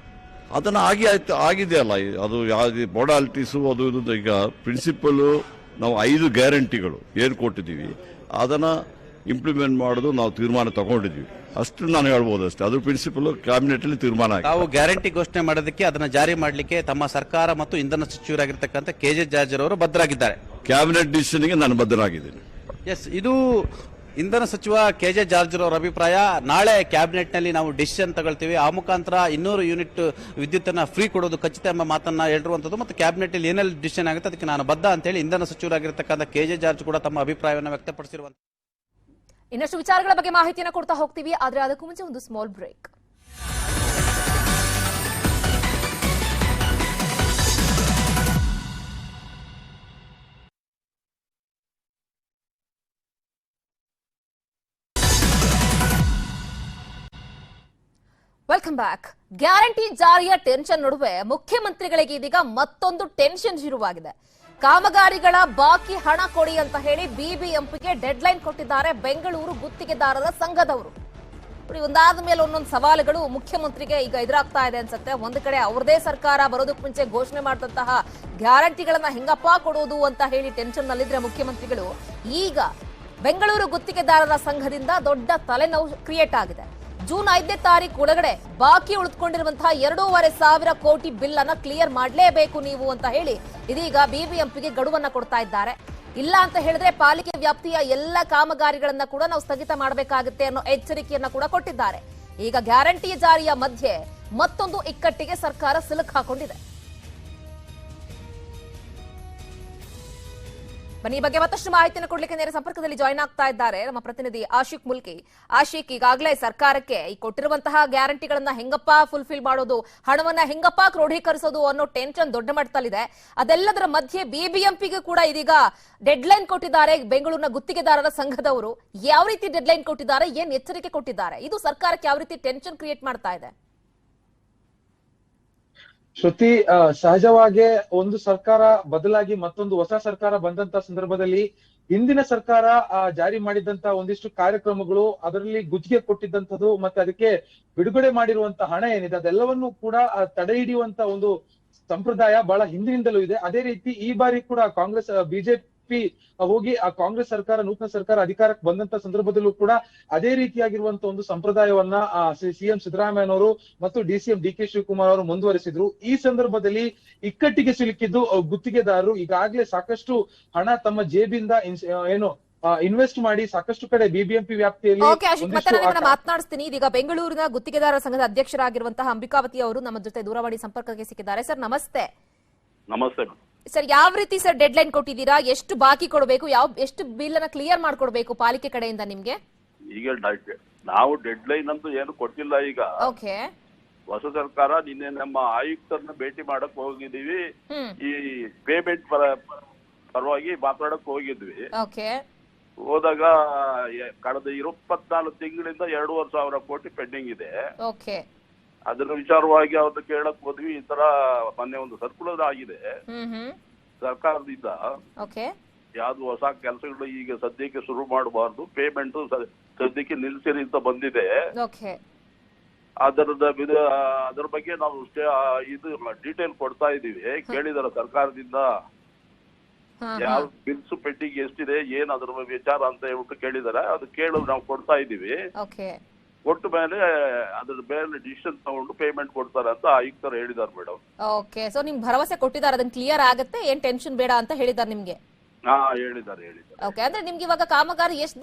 ಅದನ್ನು ಆಗಿದೆ ಅಲ್ಲ, ಅದು ಯಾವ್ದು ಮೊಡಾಲಿಟೀಸು ಅದು ಇದು. ಈಗ ಪ್ರಿನ್ಸಿಪಲ್ ನಾವು 5 ಗ್ಯಾರಂಟಿಗಳು ಏನು ಕೊಟ್ಟಿದ್ದೀವಿ ಅದನ್ನ ಇಂಪ್ಲಿಮೆಂಟ್ ಮಾಡೋದು ನಾವು ತೀರ್ಮಾನ ತಗೊಂಡಿದ್ವಿ. ಅಷ್ಟು ನಾನು ಹೇಳ್ಬೋದು ಅಷ್ಟೇ. ಅದು ಪ್ರಿನ್ಸಿಪಲ್ ಕ್ಯಾಬಿನೆಟ್ ಅಲ್ಲಿ ತೀರ್ಮಾನ ಆಗಿದೆ. ತಾವು ಗ್ಯಾರಂಟಿ ಘೋಷಣೆ ಮಾಡೋದಕ್ಕೆ, ಅದನ್ನ ಜಾರಿ ಮಾಡಲಿಕ್ಕೆ ತಮ್ಮ ಸರ್ಕಾರ ಮತ್ತು ಇಂಧನ ಸಚಿವರಾಗಿರ್ತಕ್ಕಂಥ ಕೆಜೆ ಜಾರ್ಜ್ ಅವರು ಬದ್ಧರಾಗಿದ್ದಾರೆ. ಕ್ಯಾಬಿನೆಟ್ ಡಿಸಿಷನ್ಗೆ ನಾನು ಬದ್ಧರಾಗಿದ್ದೀನಿ. ಎಸ್, ಇದು ಇಂಧನ ಸಚಿವ ಕೆಜೆ ಜಾರ್ಜ್ ಅವರ ಅಭಿಪ್ರಾಯ. ನಾಳೆ ಕ್ಯಾಬಿನೆಟ್ ನಲ್ಲಿ ನಾವು ಡಿಸಿಷನ್ ತಗೊಳ್ತೀವಿ, ಆ ಮುಖಾಂತರ 200 ಯೂನಿಟ್ ವಿದ್ಯುತ್ ಅನ್ನ ಫ್ರೀ ಕೊಡೋದು ಖಚಿತ ಎಂಬ ಮಾತನ್ನ ಹೇಳಿರುವಂತದ್ದು. ಮತ್ತು ಕ್ಯಾಬಿನೆಟ್ ಅಲ್ಲಿ ಏನೆಲ್ಲ ಡಿಸಿಷನ್ ಆಗುತ್ತೆ ಅದಕ್ಕೆ ನಾನು ಬದ್ಧ ಅಂತ ಹೇಳಿ ಇಂಧನ ಸಚಿವರಾಗಿರ್ತಕ್ಕಂಥ ಕೆಜೆ ಜಾರ್ಜ್ ಕೂಡ ತಮ್ಮ ಅಭಿಪ್ರಾಯವನ್ನು ವ್ಯಕ್ತಪಡಿಸಿರುವಂತ. ಇನ್ನಷ್ಟು ವಿಚಾರಗಳ ಬಗ್ಗೆ ಮಾಹಿತಿಯನ್ನು ಕೊಡ್ತಾ ಹೋಗ್ತೀವಿ, ಆದ್ರೆ ಅದಕ್ಕೂ ಮುಂಚೆ ಒಂದು small break. Welcome back. Guarantee ಜಾರಿಯ ಟೆನ್ಷನ್ ನಡುವೆ ಮುಖ್ಯಮಂತ್ರಿಗಳಿಗೆ ಇದೀಗ ಮತ್ತೊಂದು ಟೆನ್ಷನ್ ಶುರುವಾಗಿದೆ. ಕಾಮಗಾರಿಗಳ ಬಾಕಿ ಹಣ ಕೊಡಿ ಅಂತ ಹೇಳಿ ಬಿಬಿಎಂಪಿಗೆ ಡೆಡ್ಲೈನ್ ಕೊಟ್ಟಿದ್ದಾರೆ ಬೆಂಗಳೂರು ಗುತ್ತಿಗೆದಾರರ ಸಂಘದವರು. ಒಂದಾದ ಮೇಲೆ ಒಂದೊಂದು ಸವಾಲುಗಳು ಮುಖ್ಯಮಂತ್ರಿಗೆ ಈಗ ಎದುರಾಗ್ತಾ ಇದೆ ಅನ್ಸುತ್ತೆ. ಒಂದು ಕಡೆ ಅವ್ರದೇ ಸರ್ಕಾರ ಬರೋದಕ್ಕೆ ಮುಂಚೆ ಘೋಷಣೆ ಮಾಡಿದಂತಹ ಗ್ಯಾರಂಟಿಗಳನ್ನ ಹೆಂಗಪ್ಪ ಕೊಡೋದು ಅಂತ ಹೇಳಿ ಟೆನ್ಷನ್ ನಲ್ಲಿದ್ರೆ ಮುಖ್ಯಮಂತ್ರಿಗಳು, ಈಗ ಬೆಂಗಳೂರು ಗುತ್ತಿಗೆದಾರರ ಸಂಘದಿಂದ ದೊಡ್ಡ ತಲೆನೋವು ಕ್ರಿಯೇಟ್ ಆಗಿದೆ. ಜೂನ್ 5ನೇ ತಾರೀಕು ಒಳಗಡೆ ಬಾಕಿ ಉಳಿದುಕೊಂಡಿರುವಂತಹ 2,500 ಕೋಟಿ ಬಿಲ್ ಅನ್ನ ಕ್ಲಿಯರ್ ಮಾಡಲೇಬೇಕು ನೀವು ಅಂತ ಹೇಳಿ ಇದೀಗ ಬಿಬಿಎಂಪಿಗೆ ಗಡುವನ್ನ ಕೊಡ್ತಾ ಇದ್ದಾರೆ. ಇಲ್ಲ ಅಂತ ಹೇಳಿದ್ರೆ ಪಾಲಿಕೆ ವ್ಯಾಪ್ತಿಯ ಎಲ್ಲ ಕಾಮಗಾರಿಗಳನ್ನ ಕೂಡ ನಾವು ಸ್ಥಗಿತ ಮಾಡಬೇಕಾಗುತ್ತೆ ಅನ್ನೋ ಎಚ್ಚರಿಕೆಯನ್ನ ಕೂಡ ಕೊಟ್ಟಿದ್ದಾರೆ. ಈಗ ಗ್ಯಾರಂಟಿ ಜಾರಿಯ ಮಧ್ಯೆ ಮತ್ತೊಂದು ಇಕ್ಕಟ್ಟಿಗೆ ಸರ್ಕಾರ ಸಿಲುಕು ಹಾಕೊಂಡಿದೆ. ಬನ್ನಿ, ಈ ಬಗ್ಗೆ ಮತ್ತಷ್ಟು ಮಾಹಿತಿಯನ್ನು ಕೊಡ್ಲಿಕ್ಕೆ ನೇರ ಸಂಪರ್ಕದಲ್ಲಿ ಜಾಯ್ನ್ ಆಗ್ತಾ ಇದ್ದಾರೆ ನಮ್ಮ ಪ್ರತಿನಿಧಿ ಆಶಿಕ್ ಮುಲ್ಕಿ. ಆಶಿಕ್, ಈಗಾಗಲೇ ಸರ್ಕಾರಕ್ಕೆ ಈ ಕೊಟ್ಟಿರುವಂತಹ ಗ್ಯಾರಂಟಿಗಳನ್ನ ಹೆಂಗಪ್ಪ ಫುಲ್ಫಿಲ್ ಮಾಡೋದು, ಹಣವನ್ನ ಹೆಂಗಪ್ಪ ಕ್ರೋಢೀಕರಿಸೋದು ಅನ್ನೋ ಟೆನ್ಷನ್ ದೊಡ್ಡ ಮಟ್ಟದಲ್ಲಿದೆ. ಅದೆಲ್ಲದರ ಮಧ್ಯೆ ಬಿಬಿಎಂಪಿಗೆ ಕೂಡ ಇದೀಗ ಡೆಡ್ಲೈನ್ ಕೊಟ್ಟಿದ್ದಾರೆ ಬೆಂಗಳೂರಿನ ಗುತ್ತಿಗೆದಾರರ ಸಂಘದವರು. ಯಾವ ರೀತಿ ಡೆಡ್ಲೈನ್ ಕೊಟ್ಟಿದ್ದಾರೆ, ಏನ್ ಎಚ್ಚರಿಕೆ ಕೊಟ್ಟಿದ್ದಾರೆ, ಇದು ಸರ್ಕಾರಕ್ಕೆ ಯಾವ ರೀತಿ ಟೆನ್ಷನ್ ಕ್ರಿಯೇಟ್ ಮಾಡ್ತಾ ಇದೆ? ಶ್ರುತಿ, ಸಹಜವಾಗಿ ಒಂದು ಸರ್ಕಾರ ಬದಲಾಗಿ ಮತ್ತೊಂದು ಹೊಸ ಸರ್ಕಾರ ಬಂದಂತ ಸಂದರ್ಭದಲ್ಲಿ ಹಿಂದಿನ ಸರ್ಕಾರ ಜಾರಿ ಮಾಡಿದಂತ ಒಂದಿಷ್ಟು ಕಾರ್ಯಕ್ರಮಗಳು, ಅದರಲ್ಲಿ ಗುತ್ತಿಗೆ ಕೊಟ್ಟಿದ್ದಂಥದ್ದು ಮತ್ತೆ ಅದಕ್ಕೆ ಬಿಡುಗಡೆ ಮಾಡಿರುವಂತ ಹಣ ಏನಿದೆ ಅದೆಲ್ಲವನ್ನೂ ಕೂಡ ತಡೆ ಹಿಡಿಯುವಂತ ಒಂದು ಸಂಪ್ರದಾಯ ಬಹಳ ಹಿಂದಿನಿಂದಲೂ ಇದೆ. ಅದೇ ರೀತಿ ಈ ಬಾರಿ ಕೂಡ ಕಾಂಗ್ರೆಸ್ ಬಿಜೆಪಿ ಹೋಗಿ ಆ ಕಾಂಗ್ರೆಸ್ ಸರ್ಕಾರ, ನೂತನ ಸರ್ಕಾರ ಅಧಿಕಾರಕ್ಕೆ ಬಂದಂತ ಸಂದರ್ಭದಲ್ಲೂ ಕೂಡ ಅದೇ ರೀತಿಯಾಗಿರುವಂತ ಒಂದು ಸಂಪ್ರದಾಯವನ್ನ ಸಿಎಂ ಸಿದ್ದರಾಮಯ್ಯನವರು ಮತ್ತು ಡಿಸಿಎಂ ಡಿ ಕೆ ಶಿವಕುಮಾರ್ ಅವರು ಮುಂದುವರೆಸಿದ್ರು. ಈ ಸಂದರ್ಭದಲ್ಲಿ ಇಕ್ಕಟ್ಟಿಗೆ ಸಿಲುಕಿದ್ದು ಗುತ್ತಿಗೆದಾರರು. ಈಗಾಗಲೇ ಸಾಕಷ್ಟು ಹಣ ತಮ್ಮ ಜೇಬಿಂದ ಏನು ಇನ್ವೆಸ್ಟ್ ಮಾಡಿ ಸಾಕಷ್ಟು ಕಡೆ ಬಿಬಿಎಂಪಿ ವ್ಯಾಪ್ತಿಯಲ್ಲಿ ಓಕೆ ಅಶೋಕ್, ಮತ್ತೆ ನಾನು ನಿಮ್ಮನ್ನ ಮಾತನಾಡಿಸ್ತೀನಿ. ಇದೀಗ ಬೆಂಗಳೂರಿನ ಗುತ್ತಿಗೆದಾರರ ಸಂಘದ ಅಧ್ಯಕ್ಷರಾಗಿರುವಂತಹ ಅಂಬಿಕಾವತಿ ಅವರು ನಮ್ಮ ಜೊತೆ ದೂರವಾಣಿ ಸಂಪರ್ಕಕ್ಕೆ ಸಿಕ್ಕಿದ್ದಾರೆ. ಸರ್ ನಮಸ್ತೆ. ನಮಸ್ತೆ ಸರ್, ಯಾವ ರೀತಿ ಸರ್ ಡೆಡ್ ಲೈನ್ ಕೊಟ್ಟಿದ್ದೀರಾ? ಎಷ್ಟು ಬಾಕಿ ಕೊಡಬೇಕು? ಎಷ್ಟು ಬಿಲ್ ಅನ್ನ ಕ್ಲಿಯರ್ ಮಾಡ್ಕೊಡ್ಬೇಕು ಪಾಲಿಕೆ ಕಡೆಯಿಂದ ನಿಮ್ಗೆ? ಈಗ ನಾವು ಡೆಡ್ ಲೈನ್ ಅಂತೂ ಏನು ಕೊಟ್ಟಿಲ್ಲ. ಈಗ ಓಕೆ, ಹೊಸ ಸರ್ಕಾರ ನಿನ್ನೆ ನಮ್ಮ ಆಯುಕ್ತರನ್ನ ಭೇಟಿ ಮಾಡಕ್ ಹೋಗಿದೀವಿ. ಈ ಪೇಮೆಂಟ್ ಪರವಾಗಿ ಮಾತಾಡಕ್ ಹೋಗಿದ್ವಿ. ಓಕೆ, ಹೋದಾಗ ಕಳೆದ 24 ತಿಂಗಳಿಂದ 2,500 ಕೋಟಿ ಪೆಂಡಿಂಗ್ ಇದೆ. ಓಕೆ, ಅದರ ವಿಚಾರವಾಗಿ ಅವ್ರನ್ನ ಕೇಳಕ್ ಹೋದ್ವಿ. ಈ ತರ ಮೊನ್ನೆ ಒಂದು ಸರ್ಕುಲರ್ ಆಗಿದೆ ಸರ್ಕಾರದಿಂದ. ಓಕೆ, ಯಾವ್ದು ಹೊಸ ಕೆಲಸಗಳು ಈಗ ಸದ್ಯಕ್ಕೆ ಶುರು ಮಾಡಬಾರ್ದು, ಪೇಮೆಂಟ್ ಸದ್ಯಕ್ಕೆ ನಿಲ್ಸಿರಿ ಅಂತ ಬಂದಿದೆ. ಓಕೆ, ಅದರ ಬಗ್ಗೆ ನಾವು ಇದು ಡೀಟೇಲ್ ಕೊಡ್ತಾ ಇದೀವಿ. ಕೇಳಿದಾರೆ ಸರ್ಕಾರದಿಂದ ಯಾವ ಬಿಲ್ಸ್ ಪೆಂಡಿಂಗ್ ಎಷ್ಟಿದೆ, ಏನ್ ಅದ್ರ ವಿಚಾರ ಅಂತ ಹೇಳ್ಬಿಟ್ಟು ಕೇಳಿದಾರೆ. ಅದು ಕೇಳಿ ನಾವು ಕೊಡ್ತಾ ಇದೀವಿ. ಕೊಟ್ಟ ಮೇಲೆ ಅದ್ರ ಮೇಲೆ ಡಿಸಿಷನ್ ತಗೊಂಡು ಪೇಮೆಂಟ್ ಕೊಡ್ತಾರೆ ಅಂತ ಆಯುಕ್ತರು ಹೇಳಿದಾರೆ ಮೇಡಮ್. ಓಕೆ, ಸೊ ನಿಮ್ಗೆ ಭರವಸೆ ಕೊಟ್ಟಿದ್ದಾರೆ ಅದನ್ನ ಕ್ಲಿಯರ್ ಆಗುತ್ತೆ, ಏನ್ ಟೆನ್ಷನ್ ಬೇಡ ಅಂತ ಹೇಳಿದಾರೆ ನಿಮ್ಗೆ? ಹೇಳಿದ್ದಾರೆ. ಓಕೆ, ಅಂದ್ರೆ ನಿಮ್ಗೆ ಇವಾಗ ಕಾಮಗಾರಿ ಎಷ್ಟು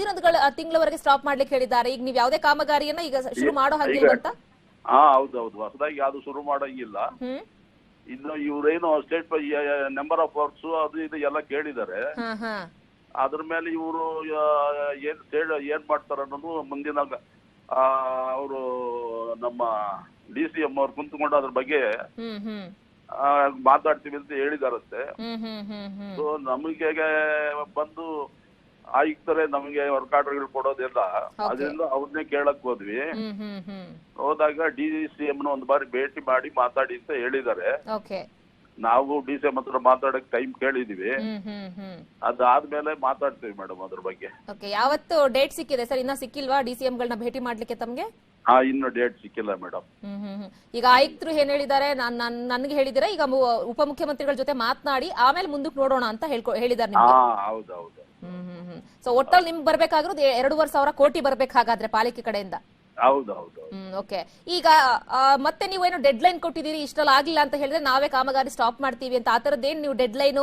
ತಿಂಗಳವರೆಗೆ ಸ್ಟಾಪ್ ಮಾಡ್ಲಿಕ್ಕೆ ಹೇಳಿದ್ದಾರೆ? ಈಗ ನೀವು ಯಾವ್ದೇ ಕಾಮಗಾರಿಯನ್ನ ಈಗ ಶುರು ಮಾಡೋ ಹಾಗಿಲ್ಲ ಅಂತ? ಹೌದೌದು, ಹೊಸದಾಗಿ ಯಾವ್ದು ಶುರು ಮಾಡಂಗಿಲ್ಲ. ಇನ್ನು ಇವ್ರೇನು ಸ್ಟೇಟ್ ನಂಬರ್ ಆಫ್ ವರ್ಕ್ಸ್ ಅದು ಇದು ಎಲ್ಲ ಕೇಳಿದ್ದಾರೆ. ಅದ್ರ ಮೇಲೆ ಇವರು ಏನ್ ಮಾಡ್ತಾರ ಅನ್ನೋದು ಮುಂದಿನ ಅವರು ನಮ್ಮ DCM ಅವ್ರು ಕುಂತ್ಕೊಂಡು ಅದ್ರ ಬಗ್ಗೆ ಮಾತಾಡ್ತೀವಿ ಅಂತ ಹೇಳಿದಾರಂತೆ. ಸೊ ನಮಗೆ ಬಂದು ಆಯುಕ್ತರೇ ನಮಗೆ ವರ್ಕ್ ಆರ್ಡರ್ಗಳು ಕೊಡೋದಿಲ್ಲ, ಅದರಿಂದ ಅವ್ರನ್ನೇ ಕೇಳಕ್ ಹೋದ್ವಿ. ಹೋದಾಗ DCM ಒಂದು ಬಾರಿ ಭೇಟಿ ಮಾಡಿ ಮಾತಾಡಿ ಅಂತ ಹೇಳಿದ್ದಾರೆ. ನಾವು DCM ಹತ್ರ ಮಾತಾಡಕ್ ಟೈಮ್ ಕೇಳಿದೀವಿ. ಅದಾದ್ಮೇಲೆ ಮಾತಾಡ್ತೀವಿ ಮೇಡಮ್ ಅದ್ರ ಬಗ್ಗೆ. ಯಾವತ್ತು ಡೇಟ್ ಸಿಕ್ಕಿದೆ ಸರ್? ಇನ್ನ ಸಿಕ್ಕಿಲ್ವಾ DCM ಗಳನ್ನ ಭೇಟಿ ಮಾಡ್ಲಿಕ್ಕೆ ತಮ್ಗೆ? ಇನ್ನು ಡೇಟ್ ಸಿಕ್ಕಿಲ್ಲ ಮೇಡಮ್. ಈಗ ಆಯುಕ್ತರು ಏನ್ ಹೇಳಿದ್ದಾರೆ? ನನ್ಗೆ ಹೇಳಿದಿರ ಈಗ ಉಪಮುಖ್ಯಮಂತ್ರಿಗಳ ಜೊತೆ ಮಾತನಾಡಿ ಆಮೇಲೆ ಮುಂದಕ್ಕೆ ನೋಡೋಣ ಅಂತ ಹೇಳಿದಾರೆ. ಹೌದೌದು. ಸೊ ಒಟ್ಟಲ್ಲಿ ನಿಮ್ಗೆ ಬರ್ಬೇಕಾಗಿರೋದು 2,500 ಕೋಟಿ ಬರ್ಬೇಕಾಗಾದ್ರೆ ಪಾಲಿಕೆ ಕಡೆಯಿಂದ? ಹೌದೌದು. ಓಕೆ, ಈಗ ಮತ್ತೆ ನೀವು ಏನು ಡೆಡ್ ಲೈನ್ ಕೊಟ್ಟಿದ್ದೀರಿ, ಇಷ್ಟೆಲ್ಲ ಆಗಿಲ್ಲ ಅಂತ ಹೇಳಿದ್ರೆ ನಾವೇ ಕಾಮಗಾರಿ ಸ್ಟಾಪ್ ಮಾಡ್ತೀವಿ ಅಂತ, ಆತರದ್ದೇನು ನೀವು ಡೆಡ್ ಲೈನ್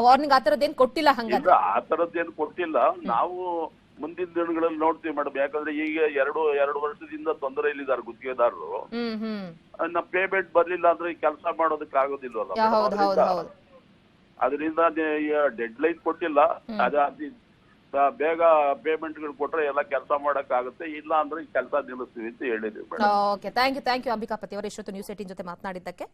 ವಾರ್ನಿಂಗ್ ಆತರದ್ದೇನು ಕೊಟ್ಟಿಲ್ಲ? ಹಂಗಾದ್ರೆ ಆತರದ್ದೇನು ಕೊಟ್ಟಿಲ್ಲ. ನಾವು ಮುಂದಿನ ದಿನಗಳಲ್ಲಿ ನೋಡ್ತೀವಿ ಮೇಡಮ್. ಯಾಕಂದ್ರೆ ಈಗ ಎರಡು ವರ್ಷದಿಂದ ತೊಂದರೆಯಲ್ಲಿದ್ದಾರೆ ಗುತ್ತಿಗೆದಾರರು. ನಮ್ಮ ಪೇಮೆಂಟ್ ಬರ್ಲಿಲ್ಲ ಅಂದ್ರೆ ಕೆಲಸ ಮಾಡೋದಕ್ಕೆ ಆಗೋದಿಲ್ವಲ್ಲ. ಅದರಿಂದ ಡೆಡ್ ಲೈನ್ ಕೊಟ್ಟಿಲ್ಲ. ಬೇಗ ಪೇಮೆಂಟ್ಗಳು ಕೊಟ್ರೆ ಎಲ್ಲ ಕೆಲಸ ಮಾಡಕ್ ಆಗುತ್ತೆ, ಇಲ್ಲ ಅಂದ್ರೆ ಕೆಲಸ ನಿಲ್ಲಿಸ್ತೀವಿ ಅಂತ ಹೇಳಿದ್ವಿ madam. Okay, thank you Ambikapati ಅವರು ಇಷ್ಟೊತ್ತು ನ್ಯೂಸ್ 18 ಜೊತೆ ಮಾತನಾಡಿದ್ದಕ್ಕೆ.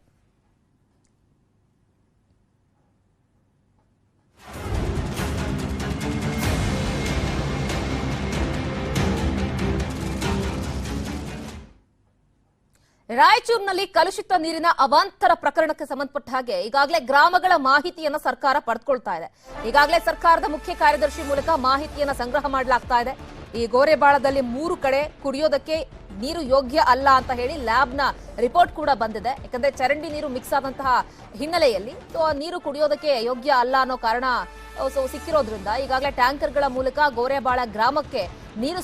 ರಾಯಚೂರಿನಲ್ಲಿ ಕಲುಷಿತ ನೀರಿನ ಅವಾಂತರ ಪ್ರಕರಣಕ್ಕೆ ಸಂಬಂಧಪಟ್ಟ ಹಾಗೆ ಈಗಾಗಲೇ ಗ್ರಾಮಗಳ ಮಾಹಿತಿಯನ್ನ ಸರ್ಕಾರ ಪಡೆದುಕೊಳ್ತಾ ಇದೆ. ಈಗಾಗಲೇ ಸರ್ಕಾರದ ಮುಖ್ಯ ಕಾರ್ಯದರ್ಶಿ ಮೂಲಕ ಮಾಹಿತಿಯನ್ನ ಸಂಗ್ರಹ ಮಾಡಲಾಗ್ತಾ ಇದೆ. ಈ ಗೋರೆಬಾಳದಲ್ಲಿ 3 ಕಡೆ ಕುಡಿಯೋದಕ್ಕೆ ನೀರು ಯೋಗ್ಯ ಅಲ್ಲ ಅಂತ ಹೇಳಿ ಲ್ಯಾಬ್ನ ರಿಪೋರ್ಟ್ ಕೂಡ ಬಂದಿದೆ. ಯಾಕಂದ್ರೆ ಚರಂಡಿ ನೀರು ಮಿಕ್ಸ್ ಆದಂತಹ ಹಿನ್ನೆಲೆಯಲ್ಲಿ ನೀರು ಕುಡಿಯೋದಕ್ಕೆ ಯೋಗ್ಯ ಅಲ್ಲ ಅನ್ನೋ ಕಾರಣ ಸಿಕ್ಕಿರೋದ್ರಿಂದ ಈಗಾಗಲೇ ಟ್ಯಾಂಕರ್ಗಳ ಮೂಲಕ ಗೋರೆಬಾಳ ಗ್ರಾಮಕ್ಕೆ ನೀರು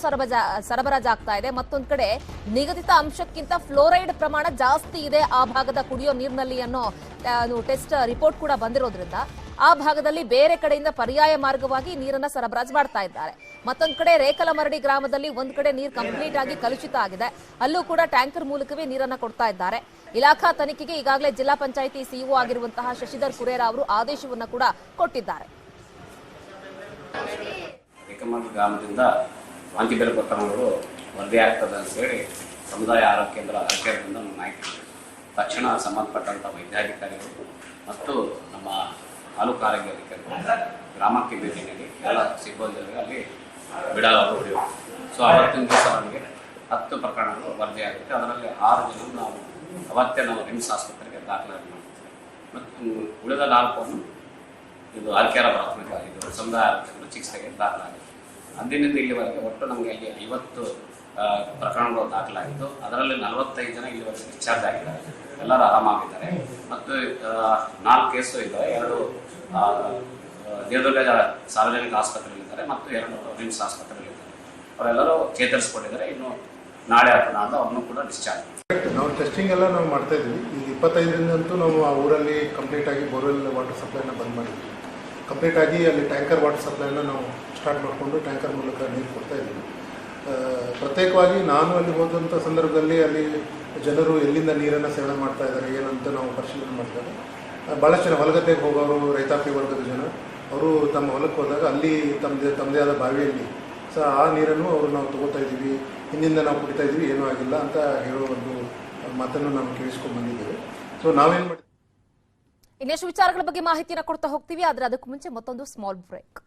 ಸರಬರಾಜಾಗ್ತಾ ಇದೆ. ಮತ್ತೊಂದು ಕಡೆ ನಿಗದಿತ ಅಂಶಕ್ಕಿಂತ ಫ್ಲೋರೈಡ್ ಪ್ರಮಾಣ ಜಾಸ್ತಿ ಇದೆ ಆ ಭಾಗದ ಕುಡಿಯೋ ನೀರಿನಲ್ಲಿ ಅನ್ನೋ ಟೆಸ್ಟ್ ರಿಪೋರ್ಟ್ ಕೂಡ ಬಂದಿರೋದ್ರಿಂದ ಆ ಭಾಗದಲ್ಲಿ ಬೇರೆ ಕಡೆಯಿಂದ ಪರ್ಯಾಯ ಮಾರ್ಗವಾಗಿ ನೀರನ್ನ ಸರಬರಾಜು ಮಾಡ್ತಾ ಇದ್ದಾರೆ. ಮತ್ತೊಂದು ಕಡೆ ರೇಕಲಮರಡಿ ಗ್ರಾಮದಲ್ಲಿ ಒಂದ್ ಕಡೆ ನೀರು ಕಂಪ್ಲೀಟ್ ಆಗಿ ಕಲುಷಿತ ಆಗಿದೆ, ಅಲ್ಲೂ ಕೂಡ ಟ್ಯಾಂಕರ್ ಮೂಲಕವೇ ನೀರನ್ನ ಕೊಡ್ತಾ ಇದ್ದಾರೆ. ಇಲಾಖಾ ತನಿಖೆಗೆ ಈಗಾಗಲೇ ಜಿಲ್ಲಾ ಪಂಚಾಯಿತಿ ಸಿಇಒ ಆಗಿರುವಂತಹ ಶಶಿಧರ್ ಕುರೇರ ಅವರು ಆದೇಶವನ್ನ ಕೂಡ ಕೊಟ್ಟಿದ್ದಾರೆ. ರೇಕಲಮರಡಿ ಗ್ರಾಮದಿಂದ ವಾಂತಿ ಬೇರೆ ಪ್ರಕರಣಗಳು ವರದಿ ಆಗ್ತದೆ ಅಂತೇಳಿ ಸಮುದಾಯ ಆರೋಗ್ಯ ಕೇಂದ್ರ ಅಧಿಕಾರಿಗಳಿಂದ ಮಾಹಿತಿ ತಕ್ಷಣ ಸಂಬಂಧಪಟ್ಟಂಥ ವೈದ್ಯಾಧಿಕಾರಿಗಳು ಮತ್ತು ನಮ್ಮ ತಾಲೂಕು ಆರೋಗ್ಯ ಅಧಿಕಾರಿಗಳು ಗ್ರಾಮಕ್ಕೆ ಭೇಟಿ ನೀಡಿ ಎಲ್ಲ ಸಿಬ್ಬಂದಿಗಳಿಗೆ ಅಲ್ಲಿ ಬಿಡಾಲು ಹೊಡೆಯುವ. ಸೊ ಅವತ್ತಿನ ದಿವಸ ನಮಗೆ 10 ಪ್ರಕರಣಗಳು ವರದಿಯಾಗುತ್ತೆ. ಅದರಲ್ಲಿ 6 ಜನ ನಾವು ಅವತ್ತೇ ನಾವು ರಿಮ್ಸ್ ಆಸ್ಪತ್ರೆಗೆ ದಾಖಲಾತಿ ಮಾಡ್ತೀವಿ. ಮತ್ತು ಉಳಿದ 4 ಇದು ಆರ್ಕೆರ ಪ್ರಾಥಮಿಕ ಇದು ಸಮುದಾಯ ಆರೋಗ್ಯ ಚಿಕಿತ್ಸೆಗೆ ದಾಖಲಾಗಿದೆ. ಅಂದಿನಿಂದ ಇಲ್ಲಿವರೆಗೆ ಒಟ್ಟು ನಮಗೆ ಅಲ್ಲಿ 50 ಪ್ರಕರಣಗಳು ದಾಖಲಾಗಿದ್ದು ಅದರಲ್ಲಿ 45 ಜನ ಇಲ್ಲಿವರೆಗೆ ಡಿಸ್ಚಾರ್ಜ್ ಆಗಿದ್ದಾರೆ, ಎಲ್ಲರೂ ಆರಾಮಾಗಿದ್ದಾರೆ. ಮತ್ತು 4 ಕೇಸು ಇದ್ದಾವೆ, 2 ದೇವದುರ್ಗ ಸಾರ್ವಜನಿಕ ಆಸ್ಪತ್ರೆಯಲ್ಲಿದ್ದಾರೆ ಮತ್ತು 2 ರಿಮ್ಸ್ ಆಸ್ಪತ್ರೆಯಲ್ಲಿದ್ದಾರೆ. ಅವರೆಲ್ಲರೂ ಚೇತರಿಸಿಕೊಂಡಿದ್ದಾರೆ. ಇನ್ನು ನಾಳೆ ಅಥವಾ ನಾಡ್ದು ಅವ್ರನ್ನೂ ಕೂಡ ಡಿಸ್ಚಾರ್ಜ್. ನಾವು ಟೆಸ್ಟಿಂಗ್ ಎಲ್ಲ ನಾವು ಮಾಡ್ತಾ ಇದ್ವಿ. ಈಗ 25ರಿಂದಂತೂ ನಾವು ಆ ಊರಲ್ಲಿ ಕಂಪ್ಲೀಟ್ ಆಗಿ ಬೋರ್ವೆಲ್ ವಾಟರ್ ಸಪ್ಲೈನ ಬಂದ್ ಮಾಡಿದ್ವಿ. ಕಂಪ್ಲೀಟಾಗಿ ಅಲ್ಲಿ ಟ್ಯಾಂಕರ್ ವಾಟರ್ ಸಪ್ಲೈನ ನಾವು ಸ್ಟಾರ್ಟ್ ಮಾಡಿಕೊಂಡು ಟ್ಯಾಂಕರ್ ಮೂಲಕ ನೀರು ಕೊಡ್ತಾ ಇದ್ದೀವಿ. ಪ್ರತ್ಯೇಕವಾಗಿ ನಾನು ಅಲ್ಲಿ ಹೋದಂಥ ಸಂದರ್ಭದಲ್ಲಿ ಅಲ್ಲಿ ಜನರು ಎಲ್ಲಿಂದ ನೀರನ್ನು ಸೇವನೆ ಮಾಡ್ತಾ ಇದ್ದಾರೆ ಏನಂತ ನಾವು ಪರಿಶೀಲನೆ ಮಾಡ್ತಾರೆ. ಭಾಳಷ್ಟು ಜನ ಹೊಲಗದ್ದೆಗೆ ಹೋಗೋರು, ರೈತಾಪಿ ವರ್ಗದ ಜನ, ಅವರು ತಮ್ಮ ಹೊಲಕ್ಕೆ ಹೋದಾಗ ಅಲ್ಲಿ ತಮ್ಮದೇ ಆದ ಬಾವಿಯಲ್ಲಿ ಆ ನೀರನ್ನು ಅವರು ನಾವು ತಗೋತಾ ಇದ್ದೀವಿ, ಹಿಂದಿಂದ ನಾವು ಕುಡಿತಾ ಇದ್ದೀವಿ, ಏನೂ ಆಗಿಲ್ಲ ಅಂತ ಹೇಳೋ ಒಂದು ಮಾತನ್ನು ನಾವು ಕೇಳಿಸ್ಕೊಂಡು ಬಂದಿದ್ದೇವೆ. ಸೊ ನಾವೇನು ಮಾಡಿ ಇನ್ನೆಷ್ಟು ವಿಚಾರಗಳ ಬಗ್ಗೆ ಮಾಹಿತಿನ ಕೊಡ್ತಾ ಹೋಗ್ತೀವಿ. ಆದ್ರೆ ಅದಕ್ಕೂ ಮುಂಚೆ ಮತ್ತೊಂದು ಸ್ಮಾಲ್ ಬ್ರೇಕ್.